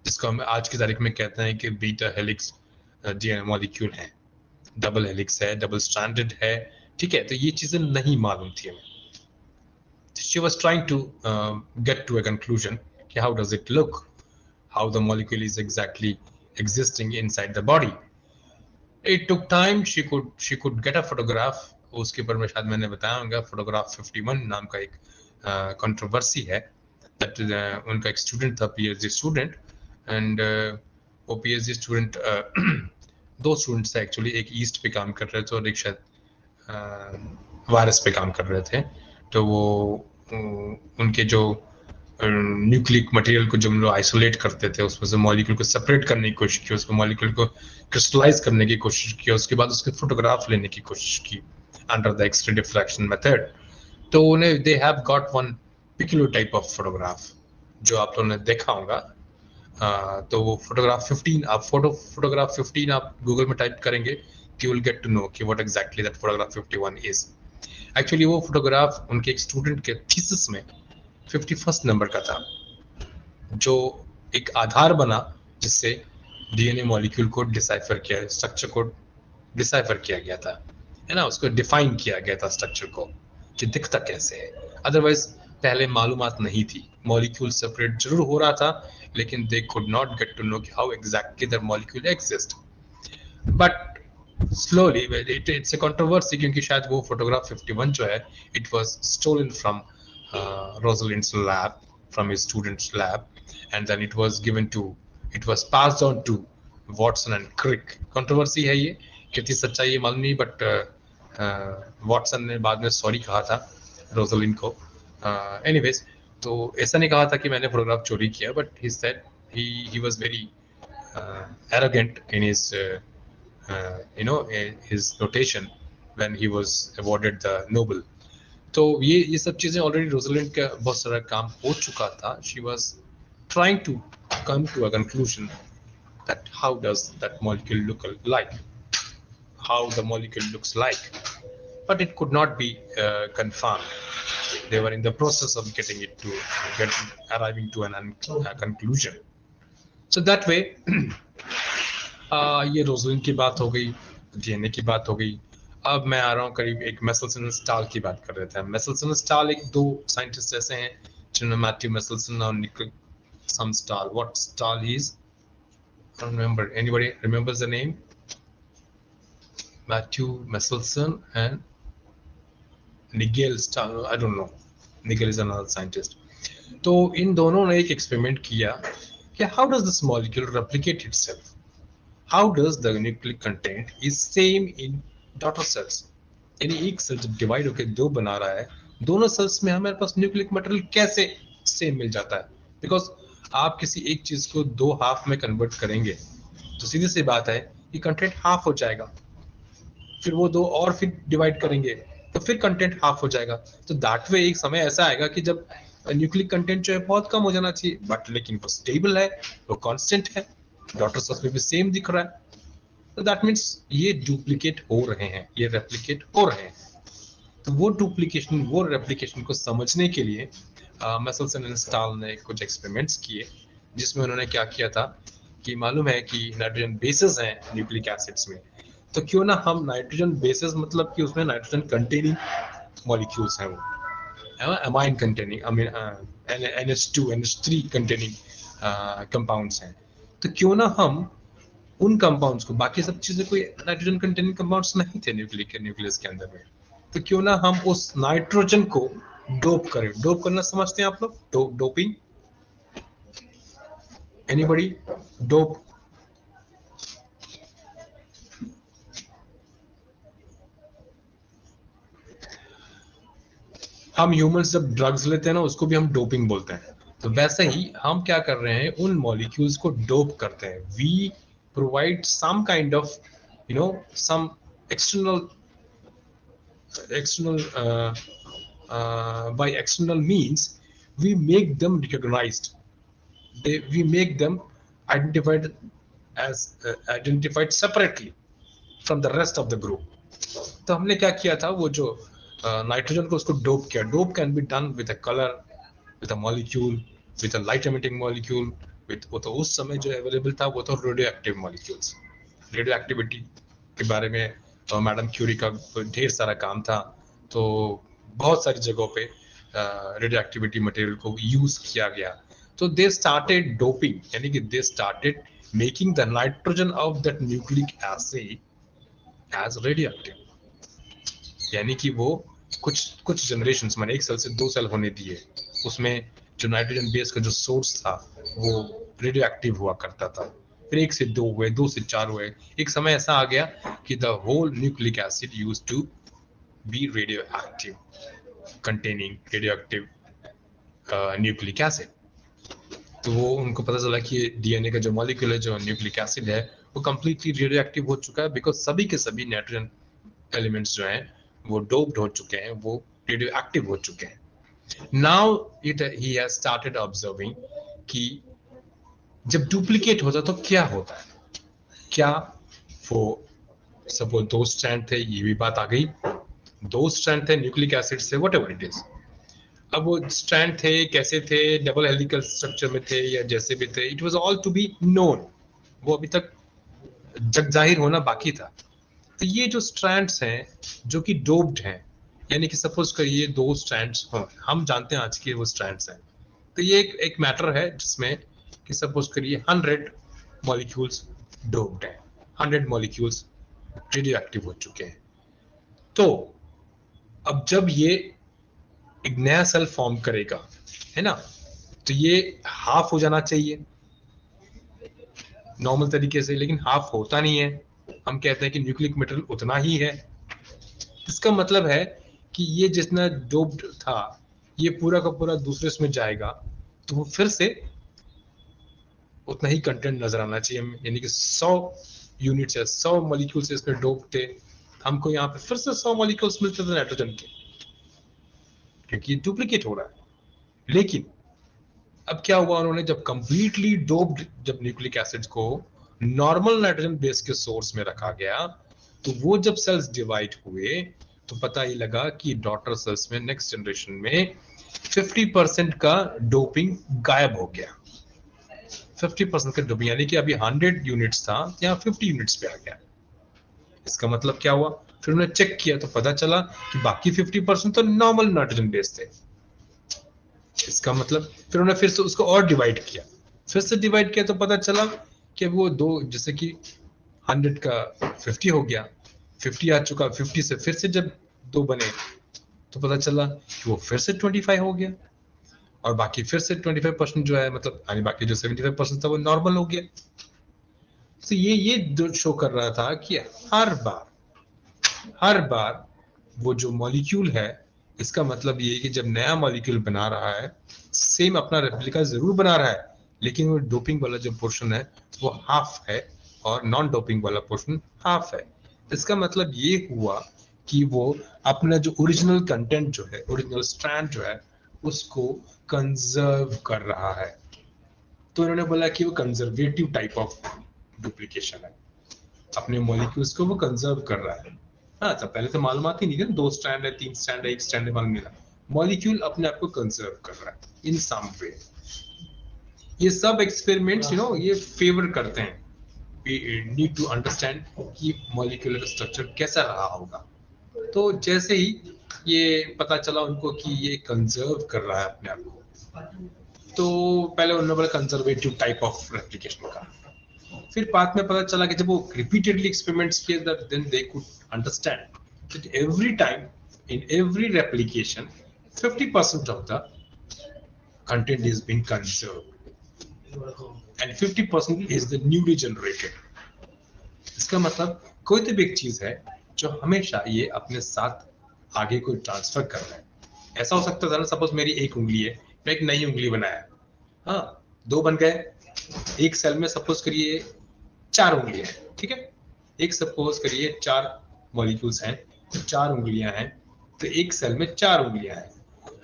जिसको हम आज की तारीख में कहते हैं कि बीटा हेलिक्स डीएनए मॉलिक्यूल है। डबल हेलिक्स है, डबल स्ट्रैंडेड है, ठीक है, तो ये चीजें नहीं मालूम थी हमें. She was trying to get to a conclusion कि how does it look, how the molecule is exactly existing inside the body. It took time. She could get a photograph. उसके ऊपर में शायद मैंने बताया होगा, फोटोग्राफ 51 नाम का एक कंट्रोवर्सी है. that उनका एक स्टूडेंट था, पीएचडी स्टूडेंट, एंड वो पीएचडी स्टूडेंट दो स्टूडेंट्स थे एक्चुअली, एक ईस्ट पे काम कर रहे थे और एक शायद वायरस पे काम कर रहे थे. तो वो उनके जो न्यूक्लिक मटेरियल को जब हम लोग आइसोलेट करते थे, उसमें से मॉलिक्यूल को सेपरेट करने की कोशिश की, उसको मॉलिक्यूल को क्रिस्टलाइज करने की कोशिश की, उसके बाद उसके फोटोग्राफ लेने की कोशिश की under the X ray diffraction method. तो उन्हें they have got one peculiar type of photograph जो आप लोगों ने देखा होगा. तो वो फोटोग्राफ 15, आप फोटोग्राफ 15 आप गूगल में टाइप करेंगे कि you will get to know कि what exactly that photograph 51 is. Actually वो फोटोग्राफ उनके एक स्टूडेंट के थीसिस में 51st नंबर का था, जो एक आधार बना जिससे डीएनए मॉलिक्यूल को डिसाइफर किया, स्ट्रक्चर को डिसाइफर किया गया था, है ना, उसको डिफाइन किया गया था स्ट्रक्चर को कि दिखता कैसे है. अदरवाइज पहले मालूमात नहीं थी, मॉलिक्यूल सेपरेट जरूर हो रहा था लेकिन they could not get to know how exactly the molecule exist. But slowly it's a controversy क्योंकि शायद वो फोटोग्राफ 51 जो है it was stolen from Rosalind's lab, from his student's lab, and then it was passed on to Watson and Crick. Controversy है ये, कितनी सच्चाई ये मालूम नहीं, बट वॉटसन ने बाद में सॉरी कहा था रोजलिंड को. एनीवेज, तो ऐसा नहीं कहा था कि मैंने फोटोग्राफ चोरी किया, but he said he was very arrogant in his his notation when he was awarded the Nobel. तो ये सब चीजें ऑलरेडी रोजलिंड का बहुत सारा काम हो चुका था. She was trying to come to a conclusion that how does that molecule look like, how the molecule looks like, but it could not be confirmed. They were in the process of arriving to a conclusion. So that way ये Rosalind की बात हो गई, DNA की बात हो गई. अब मैं आ रहा हूँ करीब एक मेसेल्सन स्टाल की बात कर रहे थे. मेसेल्सन स्टाल एक दो साइंटिस्ट ऐसे हैं जिन्होंने मैथ्यू मेसेल्सन और Nicholas Stahl, what Stahl he is, I don't remember. Anybody remembers the name? Matthew Meselson and Nigel Stahl. I don't know. Nigel is another scientist. तो इन दोनों ने एक एक्सपेरिमेंट किया कि how does this molecule replicate itself? How does the nucleic content is same in daughter cells? यानी एक cell जब divide होकर दो बना रहा है, दोनों सेल्स में हमारे पास न्यूक्लिक मटेरियल कैसे सेम मिल जाता है? बिकॉज आप किसी एक चीज को दो हाफ में कन्वर्ट करेंगे तो सीधी सी बात है कि कंटेंट हाफ हो जाएगा, फिर वो दो और फिर डिवाइड करेंगे तो फिर कंटेंट हाफ हो जाएगा. तो दैट वे एक समय ऐसा आएगा कि जब न्यूक्लिक कंटेंट जो है बहुत कम हो जाना चाहिए, बट लेकिन वो स्टेबल है, वो कांस्टेंट है, डॉटर सेल्स में भी सेम दिख रहा है. तो दैट मीन्स ये डुप्लीकेट हो रहे हैं, ये रेप्लिकेट हो रहे हैं. तो वो डुप्लीकेशन, वो रेप्लिकेशन को समझने के लिए मेसेल्सन एंड स्टाल ने कुछ एक्सपेरिमेंट्स किए, जिसमें उन्होंने क्या किया था कि मालूम है कि नाइट्रोजन बेसेस हैं न्यूक्लिक एसिड्स में, तो क्यों ना हम नाइट्रोजन बेसेस मतलब कि उसमें नाइट्रोजन कंटेनिंग मॉलिक्यूल्स हैं, वो amine containing, I mean NH2 NH3 containing compounds हैं, तो क्यों ना हम उन कंपाउंड्स को, बाकी सब चीजें कोई नाइट्रोजन कंटेनिंग कंपाउंड्स नहीं थे न्यूक्लियस के अंदर में, तो क्यों ना हम उस नाइट्रोजन को डोप करें. डोप करना समझते हैं आप लोग? Doping, anybody? डोप, हम ह्यूमंस जब ड्रग्स लेते हैं ना, उसको भी हम डोपिंग बोलते हैं. तो वैसे ही हम क्या कर रहे हैं, उन मॉलिक्यूल्स को डोप करते हैं. We provide some kind of some external by external means we make them recognized, we make them identified as identified separately from the rest of the group. तो हमने क्या किया था, वो जो नाइट्रोजन को उसको डोप किया. Dope can be done with a colour, with a molecule, with a light emitting molecule, वो तो उस समय जो अवेलेबल था वो तो radio active molecules. Radio activity के बारे में और मैडम क्यूरी का ढेर सारा काम था, तो बहुत सारी जगहों पे रेडियो एक्टिविटी मटेरियल को यूज किया गया। तो दे स्टार्टेड डोपिंग, यानी कि they started making the nitrogen of that nucleic acid as radio active, यानी कि वो कुछ जनरेशंस मैंने एक सेल से 2 सेल होने दिए, उसमें जो नाइट्रोजन बेस का जो सोर्स था वो रेडियो एक्टिव हुआ करता था। फिर 1 से 2 हुए, 2 से 4 हुए, एक समय ऐसा आ गया कि the whole nucleic acid used to be radio active, containing radio active nucleic acid. तो वो उनको पता चला कि डीएनए का जो मॉलिक्यूल है, जो न्यूक्लिक एसिड है, वो कंप्लीटली रेडियो एक्टिव हो चुका है, बिकॉज सभी के सभी नाइट्रोजन एलिमेंट्स जो हैं वो डोप्ड हो चुके हैं, वो रेडियो एक्टिव हो चुके हैं। Now he has started observing कि जब डुप्लीकेट होता तो क्या होता है, क्या वो सपोज 2 स्ट्रैंड थे, ये भी बात आ गई, 2 स्ट्रैंड थे न्यूक्लिक एसिड से, व्हाटएवर इट इज। अब वो स्ट्रैंड थे, कैसे थे, डबल हेलिकल स्ट्रक्चर में थे या जैसे भी थे, it was all to be known, वो अभी तक जग जाहिर होना बाकी था। तो ये जो स्ट्रैंड्स हैं जो कि डोप्ड हैं, यानी कि सपोज करिए 2 स्ट्रैंड्स हों, हम जानते हैं आज के वो स्ट्रैंड्स हैं, तो ये एक मैटर है जिसमें कि सपोज करिए 100 मॉलिक्यूल्स डोप्ड हैं, 100 मॉलिक्यूल्स रेडियो एक्टिव हो चुके हैं। तो अब जब ये एक नया सेल फॉर्म करेगा, है ना, तो ये हाफ हो जाना चाहिए नॉर्मल तरीके से, लेकिन हाफ होता नहीं है। हम कहते हैं कि न्यूक्लिक मेटेरियल उतना ही है। इसका मतलब है कि ये जितना डोप्ड था ये पूरा का पूरा दूसरे इसमें जाएगा, तो वो फिर से उतना ही कंटेंट नजर आना चाहिए, यानी कि 100 यूनिट्स है, 100 मॉलिक्यूल्स इसमें डोप्ड थे, हमको यहाँ पे फिर से 100 मॉलिक्यूल्स मिलते थे नाइट्रोजन के, क्योंकि डुप्लीकेट हो रहा है। लेकिन अब क्या हुआ, उन्होंने जब कंप्लीटली डोप्ड जब न्यूक्लिक एसिड्स को नॉर्मल नाइट्रोजन बेस के सोर्स में रखा गया, तो वो जब सेल्स डिवाइड हुए तो पता ही लगा कि डॉटर सेल्स में नेक्स्ट जनरेशन में 50% का डोपिंग गायब हो गया। 50% का डोपिंग, यानी कि अभी 100 यूनिट्स था, यहाँ 50 यूनिट्स पे आ गया। इसका मतलब क्या हुआ, फिर उन्होंने चेक किया तो पता चला कि बाकी 50% तो नॉर्मल नाइट्रोजन बेस थे। इसका मतलब फिर उन्होंने फिर से उसको और डिवाइड किया, फिर से डिवाइड किया तो पता चला कि वो 2, जैसे कि 100 का 50 हो गया, 50 आ चुका, 50 से फिर से जब 2 बने तो पता चला कि वो फिर से 25 हो गया, और बाकी फिर से 25% जो है, मतलब यानी बाकी जो 75% था वो नॉर्मल हो गया। तो ये शो कर रहा था कि हर बार वो जो मॉलिक्यूल है, इसका मतलब ये है कि जब नया मॉलिक्यूल बना रहा है, सेम अपना रेप्लिका जरूर बना रहा है, लेकिन वो डोपिंग वाला जो पोर्शन है वो हाफ है और नॉन डोपिंग वाला पोर्शन हाफ है। इसका मतलब ये हुआ कि वो अपना जो ओरिजिनल कंटेंट जो है, ओरिजिनल स्ट्रैंड जो है, उसको कंजर्व कर रहा है। तो इन्होंने बोला कि वो कंजर्वेटिव टाइप ऑफ डुप्लीकेशन है, अपने मॉलिक्यूल्स को वो कंजर्व कर रहा है। हाँ, तो पहले तो मालूमात ही नहीं थी, 2 स्ट्रैंड है, 3 स्ट्रैंड है, 1 स्ट्रैंड है, मालूम नहीं था। मॉलिक्यूल अपने आप को कंजर्व कर रहा है इन सम वे। ये सब एक्सपेरिमेंट्स ये फेवर करते हैं, वी नीड टू अंडरस्टैंड कि मॉलिक्यूलर स्ट्रक्चर कैसा रहा होगा। तो जैसे ही ये पता चला उनको कि ये कंजर्व कर रहा है अपने आप को, तो पहले उन्होंने बोला कंजर्वेटिव टाइप ऑफ रेप्लिकेशन का। फिर बाद में पता चला कि जब वो रिपीटेडली एक्सपेरिमेंट्स किए, then they could understand that every time in every replication 50% of the content is being conserved and 50% is the newly generated. इसका मतलब कोई तो भी एक चीज है जो हमेशा ये अपने साथ आगे कोई ट्रांसफर कर रहा है। ऐसा हो सकता था ना, सपोज मेरी 1 उंगली है, मैं एक नई उंगली बनाया, हाँ 2 बन गए, एक सेल में सपोज करिए 4 उंगलियां हैं, ठीक है, एक सपोज करिए 4 मॉलिक्यूल्स हैं, 4 उंगलियां हैं, तो एक सेल में 4 उंगलियां हैं।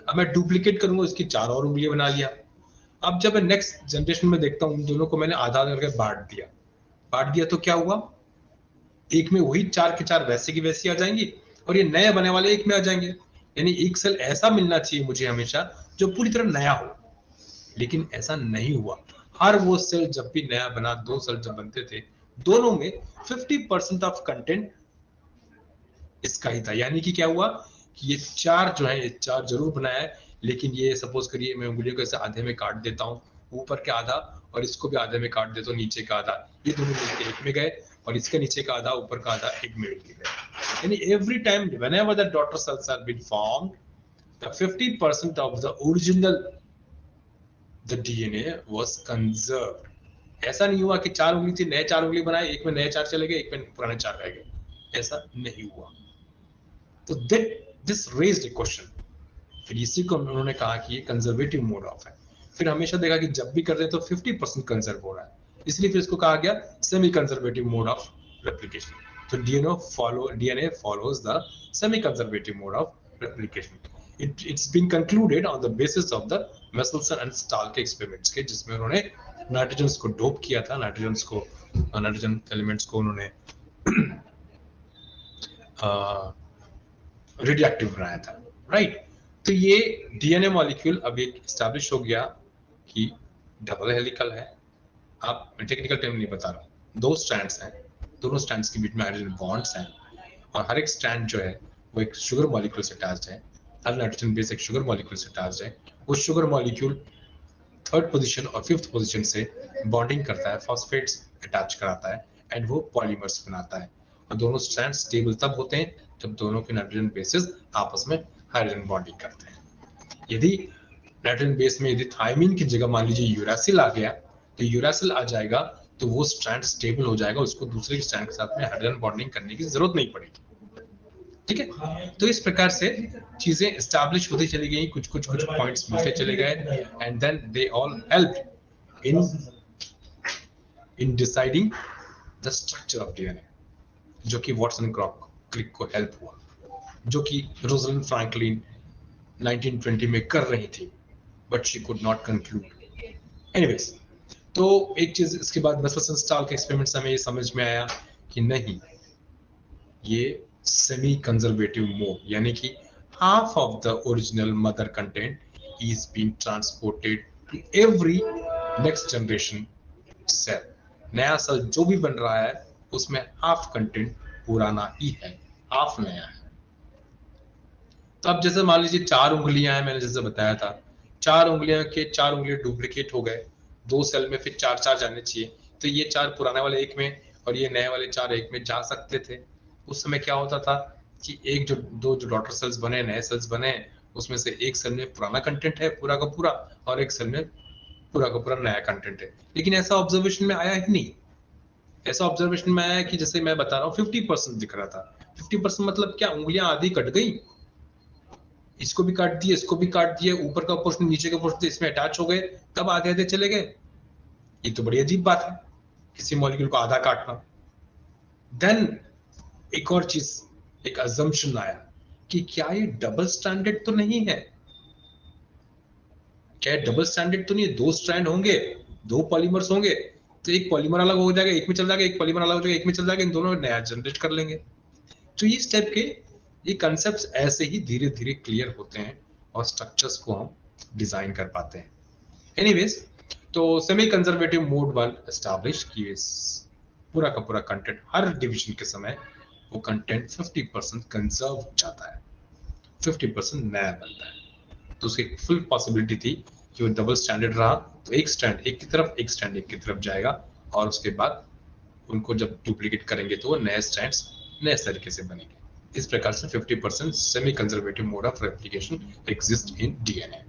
अब मैं डुप्लीकेट करूंगा, इसकी 4 और उंगलियां बना लिया। अब जब मैं नेक्स्ट जनरेशन में देखता हूँ, दोनों को मैंने आधा करके बांट दिया तो क्या हुआ, एक में वही 4 के 4 वैसे की वैसी आ जाएंगी, और ये नए बने वाले एक में आ जाएंगे। यानी एक सेल ऐसा मिलना चाहिए मुझे हमेशा जो पूरी तरह नया हो, लेकिन ऐसा नहीं हुआ। हर वो सेल जब भी नया बना, 2 सेल जब बनते थे, दोनों में 50% ऑफ कंटेंट इसका ही था। यानी कि क्या हुआ कि ये चार जो है, ये चार जरूर बनाया है, लेकिन ये सपोज करिए मैं उंगलियों को ऐसे आधे में काट देता हूँ, ऊपर के आधा और इसको भी आधे में काट देता हूँ, नीचे का आधा, ये दोनों मिलकर एक में गए और इसके नीचे का आधा ऊपर का आधा एक में मिलके गए। यानी every time whenever the daughter cells are been formed, the 50% of the original the DNA was conserved. ऐसा नहीं हुआ कि चार उंगली थी, नए चार उंगली बनाए, एक में नए चार चले गए, एक में पुराने चार रह गए, ऐसा नहीं हुआ। तो दिस रेज्ड ए क्वेश्चन। फिर इसी को उन्होंने कहा कि ये कंजर्वेटिव मोड ऑफ है। फिर हमेशा देखा कि जब भी कर रहे हैं तो 50% कंजर्व हो रहा है, इसलिए फिर इसको कहा गया semi conservative mode of replication. तो DNA follows the semi conservative mode of replication. It's been concluded on the basis of the Messelson and Stahl के experiments के, जिसमें उन्होंने नाइट्रोजन को डोप किया था, नाइट्रोजन एलिमेंट्स को उन्होंने रेडियोएक्टिव बनाया था, राइट। तो ये डीएनए मॉलिक्यूल अब एक एस्टैब्लिश हो गया कि डबल हेलिकल है। आप टेक्निकल टर्म नहीं बता रहा, दो स्ट्रैंड्स हैं, दोनों स्ट्रैंड्स के बीच में हाइड्रोजन बॉन्ड्स हैं और हर एक स्ट्रैंड जो है वो एक शुगर मॉलिक्यूल से अटैच्ड है, हर नाइट्रोजन बेस एक शुगर मॉलिक्यूल से अटैच्ड है। वो शुगर मॉलिक्यूल थर्ड पोजीशन और फिफ्थ पोजीशन से बॉन्डिंग करता है, फॉस्फेट्स अटैच कराता है एंड वो पॉलीमर्स बनाता है। और दोनों स्ट्रैंड्स स्टेबल तब होते हैं जब दोनों के नाइट्रोजन बेसेस आपस में हाइड्रोजन बॉन्डिंग करते हैं। यदि नाइट्रोजन बेस में यदि थायमीन की जगह मान लीजिए यूरासिल आ गया, तो यूरासिल आ जाएगा तो वो स्ट्रैंड स्टेबल हो जाएगा, उसको दूसरे स्ट्रैंड के साथ में हाइड्रोजन बॉन्डिंग करने की जरूरत नहीं पड़ेगी, ठीक है। तो इस प्रकार से चीजें एस्टैब्लिश होती चली गई, कुछ पॉइंट्स मिलते चले गए and then they all help in deciding the structure of DNA, जो कि वाटसन क्रिक को हेल्प हुआ, जो कि रोजलिंड फ्रैंकलिन 1920 में कर रही थी, but she could not conclude. Anyways, तो एक चीज इसके बाद मेसेल्सन स्टाल के एक्सपेरिमेंट से हमें ये समझ में आया कि नहीं, ये सेमी कंजर्वेटिव मोड, यानी कि half of the original mother content is being transported to every next generation cell. नया सेल जो भी बन रहा है उसमें हाफ कंटेंट पुराना ही है, हाफ नया है। तो अब जैसे मान लीजिए चार उंगलियां हैं, मैंने जैसे बताया था, चार उंगलियां के चार उंगलियां डुप्लीकेट हो गए, दो सेल में फिर चार चार जाने चाहिए, तो ये चार पुराने वाले एक में और ये नए वाले चार एक में जा सकते थे। उस समय क्या होता था कि एक जो दो जो डॉटर सेल्स बने, नए सेल्स बने, उसमें से एक सेल में पुराना कंटेंट है पूरा का पूरा और एक सेल में पूरा का पूरा नया कंटेंट है। लेकिन ऐसा ऑब्जर्वेशन में आया ही नहीं। ऐसा ऑब्जर्वेशन में आया कि जैसे मैं बता रहा हूँ 50% दिख रहा था। 50% मतलब क्या, उंगलियां आधी कट गई, इसको भी काट दिए, इसको भी काट दिए, ऊपर का पोर्शन नीचे का पोर्शन इसमें अटैच हो गए, तब आधे आधे चले गए। ये तो बड़ी अजीब बात है, किसी मॉलिक्यूल को आधा काटना। देन एक और चीज, एक अजम्पशन आया कि क्या ये डबल स्टैंडर्ड तो नहीं है, क्या डबल स्टैंडर्ड तो नहीं है, दो स्ट्रैंड होंगे, दो पॉलीमर्स होंगे, तो एक पॉलीमर अलग हो जाएगा, एक में चल जाएगा, एक पॉलीमर अलग हो जाएगा, एक में चल जाएगा, इन दोनों नया जनरेट कर लेंगे। तो इस टाइप के ये कॉन्सेप्ट्स ऐसे ही धीरे धीरे क्लियर होते हैं और स्ट्रक्चर्स को हम डिजाइन कर पाते हैं। एनीवेज, तो semi conservative mode one establish कि पूरा का पूरा कंटेंट हर डिवीजन के समय वो कंटेंट 50% कंजर्व हो जाता है, 50% नया बनता है। तो उसकी फुल पॉसिबिलिटी थी कि वो डबल स्टैंडर्ड रहा तो एक स्ट्रैंड एक की तरफ, एक स्ट्रैंड एक की तरफ जाएगा और उसके बाद उनको जब डुप्लीकेट करेंगे तो वो नए स्ट्रैंड्स नए तरीके से बनेंगे। इस प्रकार से 50% semi conservative mode of replication exist in DNA.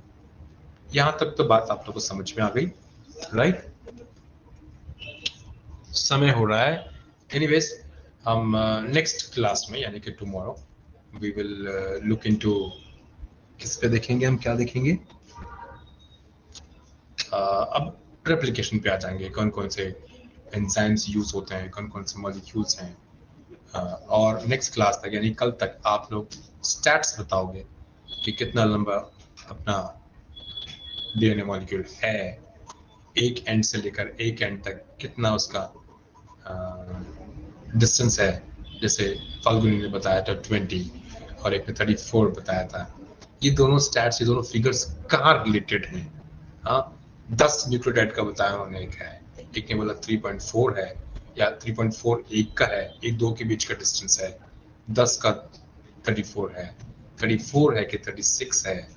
यहां तक तो बात आप लोगों को समझ में आ गई, राइट? समय हो रहा है। एनीवेज, हम नेक्स्ट क्लास में यानी कि tomorrow we will look into, किस पे देखेंगे, हम क्या देखेंगे, अब रेप्लिकेशन पे आ जाएंगे, कौन कौन से एंजाइम्स यूज होते हैं, कौन कौन से मॉलिक्यूल्स हैं, और नेक्स्ट क्लास तक यानी कल तक आप लोग स्टैट्स बताओगे कि कितना लंबा अपना डीएनए मॉलिक्यूल है, एक एंड से लेकर एक एंड तक कितना उसका डिस्टेंस है। जैसे फाल्गुनी ने बताया था 20 और एक ने 34 बताया था। ये दोनों स्टैट्स, ये दोनों फिगर्स कहाँ रिलेटेड हैं? हाँ, 10 न्यूक्लियोटाइड का बताया उन्होंने, एक ने बोला 3.4 है या 3.4 एक का है, एक दो के बीच का डिस्टेंस है, 10 का 34 है, 34 है कि 36 है,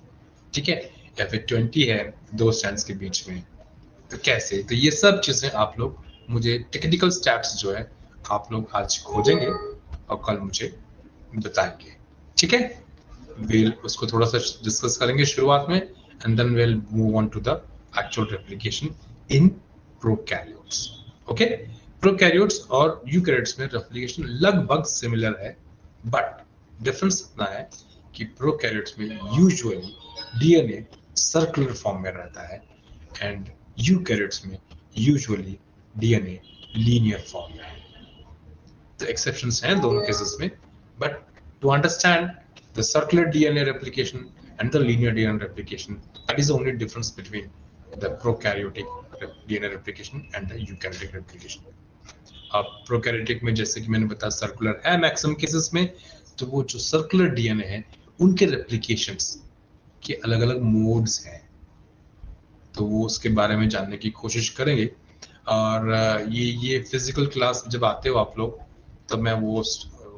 ठीक है, या फिर 20 है दो स्ट्रैंड्स के बीच में, तो कैसे? तो ये सब चीजें आप लोग मुझे टेक्निकल स्टेप्स जो है आप लोग आज खोजेंगे और कल मुझे बताएंगे, ठीक है। we'll उसको थोड़ा सा डिस्कस करेंगे शुरुआत में, and then we'll move on to the actual replication in prokaryotes. Okay, prokaryotes और यूकैरियोट्स में रेप्लिकेशन लगभग सिमिलर है, बट डिफरेंस इतना है कि प्रोकैरियोट्स में यूजुअली डीएनए सर्कुलर फॉर्म में रहता है एंड यूकैरियोट्स में यूजुअली डीएनए लीनियर फॉर्म में है। तो एक्सेप्शंस हैं दोनों केसेस में, but to understand the circular DNA replication and the linear DNA replication, that is the only difference between the prokaryotic DNA replication and the eukaryotic replication. अब prokaryotic में जैसे कि मैंने बताया सर्कुलर है मैक्सिमम केसेस में, तो वो जो सर्कुलर डीएनए है उनके रेप्लिकेशंस के अलग अलग मोड्स हैं, तो वो उसके बारे में जानने की कोशिश करेंगे। और ये फिजिकल क्लास जब आते हो आप लोग, तो मैं वो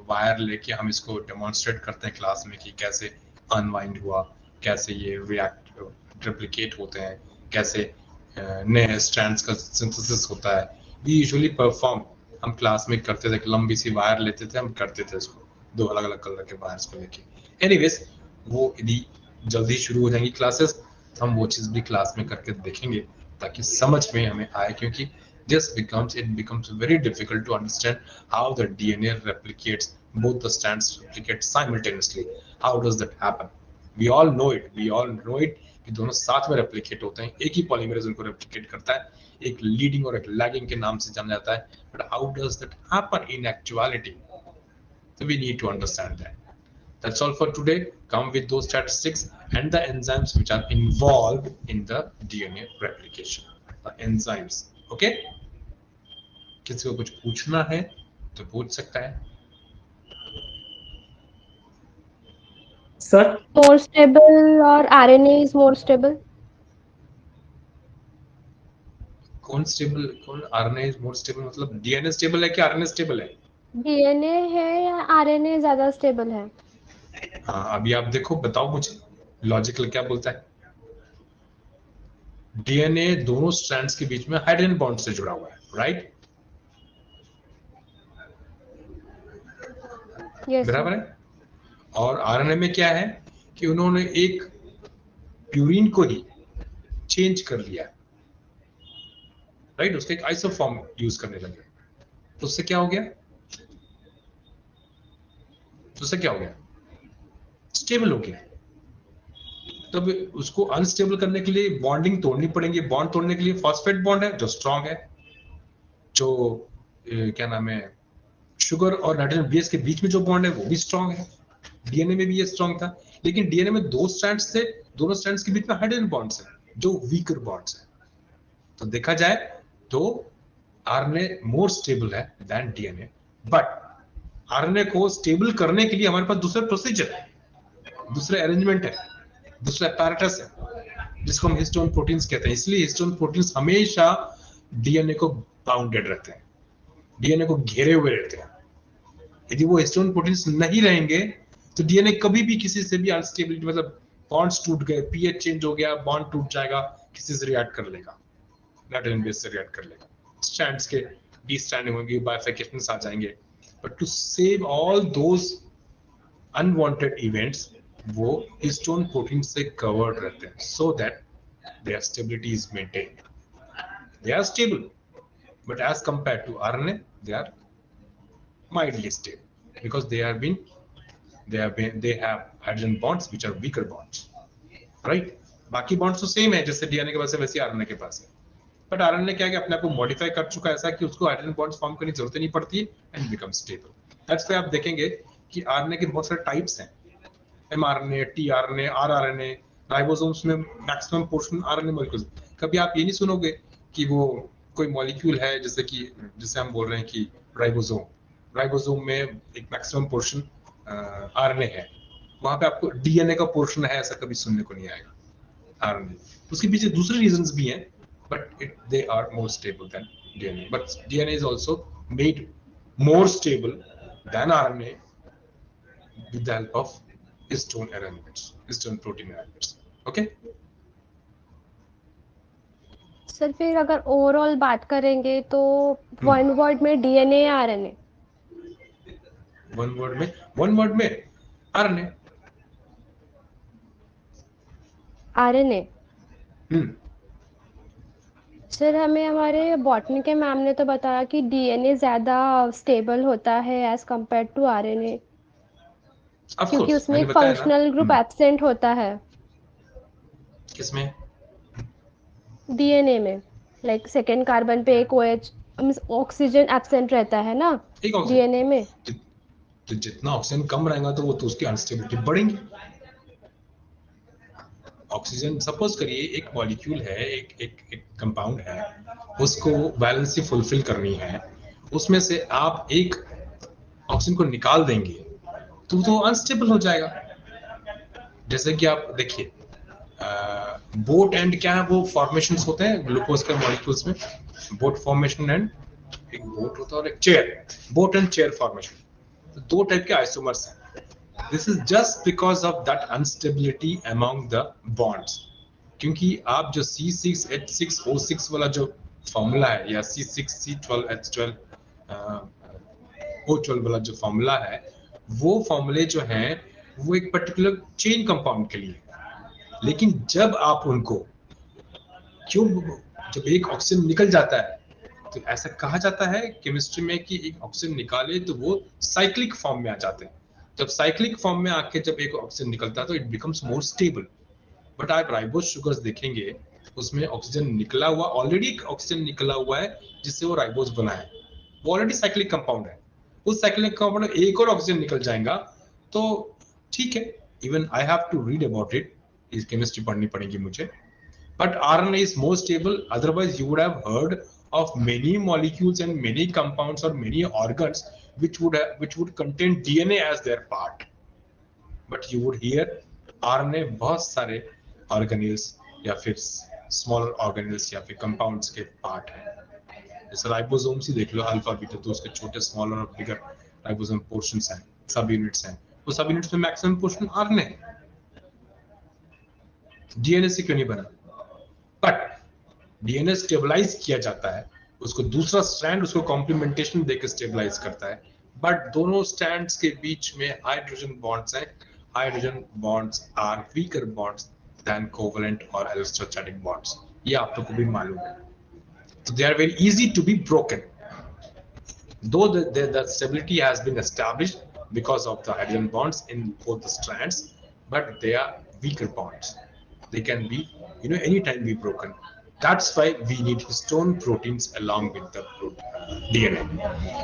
वायर लेके हम इसको डेमोन्स्ट्रेट करते हैं क्लास में कि कैसे अनवाइंड हुआ, कैसे ये रिएक्ट रेप्लिकेट होते हैं, कैसे नए स्ट्रैंड्स का सिंथेसिस होता है। वी यूजुअली परफॉर्म हम क्लास में करते थे, लंबी सी वायर लेते थे, हम करते थे इसको दो अलग अलग कलर के वायर्स को लेके। एनीवेज वो यदि जल्दी शुरू हो जाएंगी क्लासेस तो हम वो चीज भी क्लास में करके देखेंगे ताकि समझ में हमें आए, क्योंकि it becomes very difficult to understand how the DNA replicates, both the strands replicate simultaneously. How does that happen? We all know it कि दोनों साथ में replicate होते हैं, एक ही polymerase उनको replicate करता है, एक leading और एक lagging के नाम से जाना जाता है, but how does that happen in actuality? So we need to understand that. That's all for today. Come with those statistics and the enzymes which are involved in the DNA replication. The enzymes. Okay? किसी को कुछ पूछना है तो पूछ सकता है। Sir More stable or RNA is more stable? कौन स्टेबल, कौन आरएनए इज मोर स्टेबल, मतलब डीएनए स्टेबल है कि आरएनए स्टेबल है? डीएनए है या आरएनए ज्यादा स्टेबल है? हाँ, अभी आप देखो, बताओ मुझे लॉजिकल क्या बोलता है। डीएनए दोनों स्ट्रैंड्स के बीच में हाइड्रोजन बॉन्ड से जुड़ा हुआ है, राइट? Yes, sir. बराबर है। और आरएनए में क्या है कि उन्होंने एक प्यूरिन को ही चेंज कर लिया, राइट? उसका एक आइसोफॉर्म यूज करने लगे, तो उससे क्या हो गया? स्टेबल हो गया। तब उसको अनस्टेबल करने के लिए बॉन्डिंग तोड़नी पड़ेगी। बॉन्ड तोड़ने के लिए फॉस्फेट बॉन्ड है जो स्ट्रांग है, जो क्या नाम है, शुगर और नाइट्रोजन बेस के बीच में जो बॉन्ड है वो भी स्ट्रांग है। डीएनए में भी ये स्ट्रांग था, लेकिन डीएनए में दो स्ट्रैंड्स थे, दोनों स्ट्रैंड्स के बीच में हाइड्रोजन बॉन्ड्स हैं जो वीकर बॉन्ड्स हैं। तो देखा जाए तो आरएनए मोर स्टेबल है देन डीएनए, बट आरएनए को स्टेबल करने के लिए हमारे पास दूसरा प्रोसीजर है, दूसरा अरेंजमेंट है, दूसरा पैराटस है, जिसको हम हिस्टोन प्रोटीन्स कहते हैं। इसलिए हिस्टोन प्रोटीन्स हमेशा डीएनए को बाउंडेड रखते हैं, डीएनए को घेरे हुए रहते हैं। यदि वो हिस्टोन प्रोटीन्स नहीं रहेंगे तो डीएनए कभी भी किसी से भी अनस्टेबिलिटी, मतलब बॉन्ड्स टूट गए, पीएच चेंज हो गया, बॉन्ड टूट जाएगा, किसी से रिएक्ट कर लेगा, नाइट्रोजन बेस से रिएक्ट कर लेगा, स्ट्रैंड्स के डीस्ट्रैंडिंग होंगी, बाइफिकेशंस आ जाएंगे। But to save all those unwanted events वो हिस्टोन प्रोटीन से कवर्ड रहते हैं, so that there stability is maintained. They are stable, but as compared to RNA they are mildly stable because they have hydrogen bonds which are weaker bonds, right? बाकी bonds तो same है, जैसे DNA के पास है वैसे RNA के पास है, but RNA क्या है कि अपने आप को मॉडिफाई कर चुका है ऐसा कि उसको हाइड्रोजन बॉन्ड्स फॉर्म करने की जरूरत नहीं पड़ती है and become stable. That's why आप देखेंगे कि आरएनए के बहुत सारे टाइप्स हैं, एमआरएनए, टीआरएनए, आरआरएनए। राइबोसोम्स में मैक्सिमम पोर्शन आरएनए मॉलिक्यूल्स। कभी आप ये नहीं सुनोगे कि वो कोई मॉलिक्यूल है जैसे कि जिसे हम बोल रहे हैं कि राइबोसोम में एक मैक्सिमम पोर्शन आरएनए है, वहां पे आपको डीएनए का पोर्शन है ऐसा कभी सुनने को नहीं आएगा। आरएनए उसके पीछे दूसरे रीजंस भी हैं, but they are more stable than DNA, but DNA is also made more stable than RNA with the help of histone arrangements, histone protein arrangements. Okay. Sir फिर अगर ओवरऑल बात करेंगे तो वन वर्ड में DNA या RNA? One word में RNA. RNA. हम्म. Sir हमें हमारे बॉटनी के मैम ने तो बताया कि डीएनए ज्यादा स्टेबल होता है as compare to RNA, of क्योंकि कोर्स उसमें मैंने एक बताया ना. फंक्शनल ग्रुप एब्सेंट होता है किसमें? डीएनए में. लाइक सेकेंड कार्बन पे एक ओएच मींस ऑक्सीजन एब्सेंट रहता है ना एक ऑक्सीजन. डीएनए में. तो जितना ऑक्सीजन कम रहेगा तो वो तो उसकी अनस्टेबिलिटी बढ़ेंगी. ऑक्सीजन सपोज करिए एक मॉलिक्यूल है, एक एक एक कंपाउंड है, उसको वैलेंसी फुलफिल करनी है, उसमें से आप एक ऑक्सीजन को निकाल देंगे तो अनस्टेबल हो जाएगा. जैसे कि आप देखिए बोट एंड क्या है वो फॉर्मेशंस होते हैं ग्लूकोज के मॉलिक्यूल्स में. बोट फॉर्मेशन एंड एक बोट होता है और एक chair. Boat and chair formation, तो दो टाइप के आइसोमर्स हैं. This is just because of that instability among the bonds. क्योंकि आप जो C6H6O6 वाला जो फॉर्मूला है या C6C12H12 O12 वाला जो फॉर्मूला है, वो फॉर्मूले जो हैं वो एक पर्टिकुलर चेन कंपाउंड के लिए. लेकिन जब आप उनको जब एक ऑक्सीजन निकल जाता है तो ऐसा कहा जाता है केमिस्ट्री में कि एक ऑक्सीजन निकाले तो वो साइक्लिक फॉर्म में आ जाते हैं. जब साइक्लिक फॉर्म में आके जब एक ऑक्सीजन निकलता है तो it becomes more stable. But आप राइबोज शुगर्स देखेंगे उसमें ऑक्सीजन निकला हुआ, ऑलरेडी ऑक्सीजन निकला हुआ है जिससे वो राइबोज बना है, वो ऑलरेडी साइक्लिक कंपाउंड है. उस साइक्लिक कंपाउंड में एक और ऑक्सीजन निकल जाएगा तो ठीक है. Even I have to read about it, इस केमिस्ट्री पढ़नी पड़ेगी मुझे. But RNA is more stable. Otherwise, you would have heard of many molecules and many compounds or many organs which would contain DNA as their part. But you would hear RNA बहुत सारे organelles या फिर smaller organelles या फिर compounds के part है. जैसे ribosomes ही देख लो, अल्फा बीटा, तो उसके छोटे स्मॉलर और बिगर राइबोसोम पोर्शंस हैं, सब यूनिट्स हैं. वो सब यूनिट्स में मैक्सिमम पोर्शन RNA है. डीएनए से क्यों नहीं बना? बट डीएनए स्टेबलाइज किया जाता है, उसको दूसरा स्ट्रैंड उसको कॉम्प्लीमेंटेशन देकर स्टेबलाइज करता है. बट दोनों स्ट्रैंड्स के बीच में हाइड्रोजन बॉन्ड्स हैं. Hydrogen bonds are weaker bonds than covalent और एलिस्ट्रोस्टैटिक बॉन्ड्स. ये आप लोगों को भी मालूम है. So they are very easy to be broken. Though the stability has been established because of the hydrogen bonds in both the strands, but they are weaker bonds. They can be, anytime be broken. That's why we need histone proteins along with the DNA.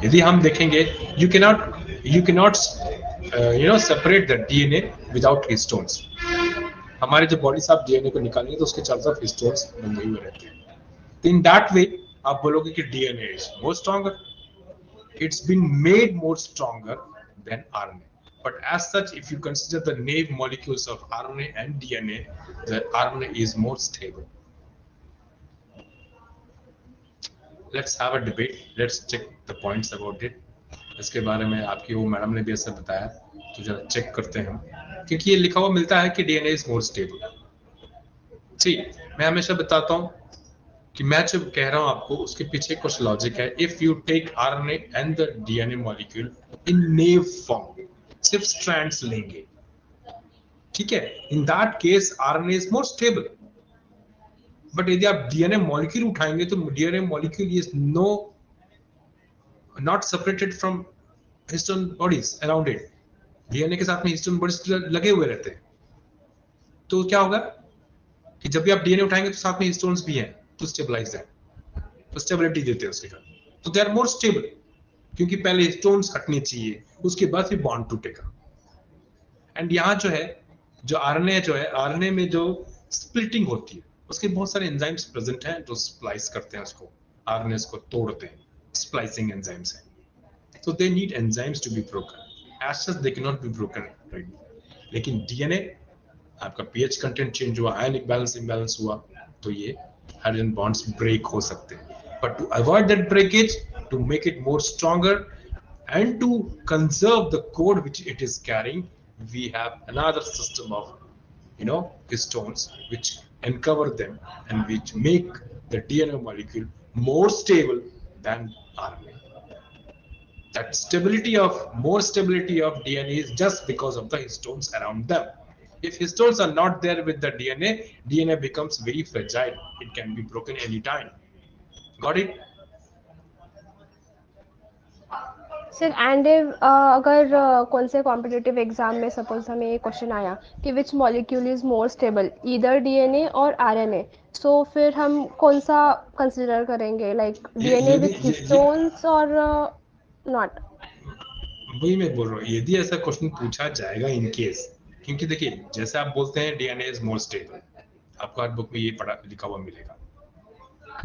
यदि हम देखेंगे, you cannot separate the DNA without histones. हमारे जो body से आप DNA को निकालेंगे तो उसके चारों तरफ histones बंधे हुए रहते हैं. In that way, आप बोलोगे कि DNA is more stronger. It's been made more stronger than RNA. But as such, if you consider the naive molecules of RNA and DNA, the RNA is more stable. Let's have a debate. Let's check the points about it. इसके बारे में आपकी वो madam ने भी ऐसा बताया, तो जरा चेक करते हैं हम, क्योंकि ये लिखा हुआ मिलता है कि DNA is more stable. ठीक, मैं हमेशा बताता हूँ कि मैं जब कह रहा हूं आपको उसके पीछे कुछ लॉजिक है. If you take RNA and the DNA molecule in native form, सिर्फ स्ट्रैंड्स लेंगे, ठीक है, in that case RNA is more stable. But यदि आप DNA मॉलिक्यूल उठाएंगे तो DNA molecule is not separated from histone bodies around it. DNA के साथ में हिस्टोन बॉडीज लगे हुए रहते हैं. तो क्या होगा कि जब भी आप DNA उठाएंगे तो साथ में हिस्टोन्स भी हैं to stabilize them, तो स्टेबिलिटी देते हैं उसके साथ. तो they are more stable, क्योंकि पहले हिस्टोन्स हटने चाहिए, उसके बाद फिर बॉन्ड टूटेगा. एंड यहाँ जो है, जो RNA में जो स्प्लिटिंग होती है, उसके बहुत सारे एंजाइम्स प्रेजेंट हैं जो स्प्लाइस करते हैं उसको, RNA को तोड़ते हैं. स्प्लाइसिंग एंजाइम्स हैं. So they need enzymes to be broken. As such, they cannot be broken. Right? लेकिन DNA, आपका pH कंटेंट चेंज हुआ, आयनिक बैलेंस इम्बैलेंस हुआ, तो ये hydrogen bonds break हो सकते हैं. But to avoid that breakage, to make it more stronger, And to conserve the code which it is carrying, we have another system of, histones which uncover them and which make the DNA molecule more stable than RNA. That more stability of DNA is just because of the histones around them. If histones are not there with the DNA becomes very fragile. It can be broken anytime. Got it? Sir and अगर कौन से competitive exam में suppose हमें ये question आया कि which molecule is more stable either DNA और RNA, सो फिर हम कौन सा कंसिडर करेंगे, लाइक डीएनए ये भी विथ हिस्टोन्स और नॉट? वही मैं बोल रहा हूँ, यदि ऐसा क्वेश्चन पूछा जाएगा इन केस, क्योंकि देखिए जैसे आप बोलते हैं डीएनए इज मोर स्टेबल, आपको हर बुक में ये पढ़ा लिखा हुआ मिलेगा।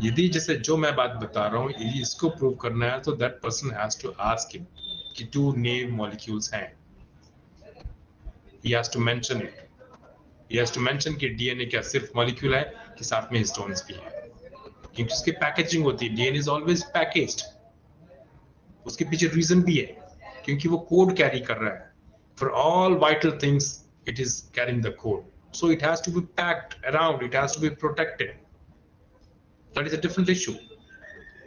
यदि जैसे जो मैं बात बता रहा हूँ, यदि इसको प्रूव करना है तो that person has to ask him कि टू नेम मॉलिक्यूल्स हैं, he has to mention it, he has to mention कि डीएनए क्या सिर्फ मॉलिक्यूल है कि साथ में हिस्टोन्स भी है, क्योंकि उसकी पैकेजिंग होती है, डीएनए इज ऑलवेज पैकेज्ड। उसके पीछे रीजन भी है, क्योंकि वो कोड कैरी कर रहा है। For all vital things it is carrying the code, so it has to be packed around, it has to be protected. That is a different issue.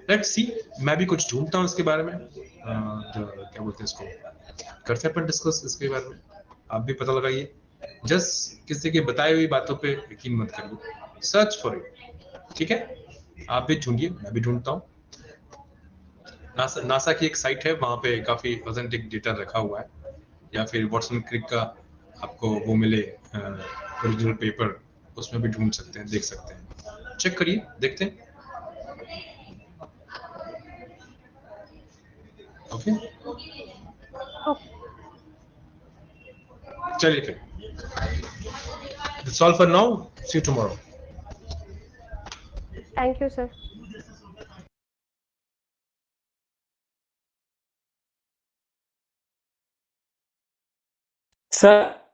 Let's see, मैं भी कुछ ढूंढता हूँ इसके बारे में, क्या बोलते हैं इसको, करते हैं अपन डिस्कस इसके बारे में। आप भी पता लगाइए, जस्ट किसी के बताई हुई बातों पे यकीन मत करिए, सर्च फॉर इट। ठीक है, आप भी ढूंढिए, मैं भी ढूंढता हूँ। नासा की एक साइट है, वहां पे काफी ऑथेंटिक डेटा रखा हुआ है, या फिर वॉटसन क्रिक का आपको वो मिले ओरिजिनल पेपर, उसमें भी ढूंढ सकते हैं, देख सकते हैं, चेक करिए, देखते हैं। ओके, चलिए फिर, that's all for now, see you tomorrow. Thank you sir. Sir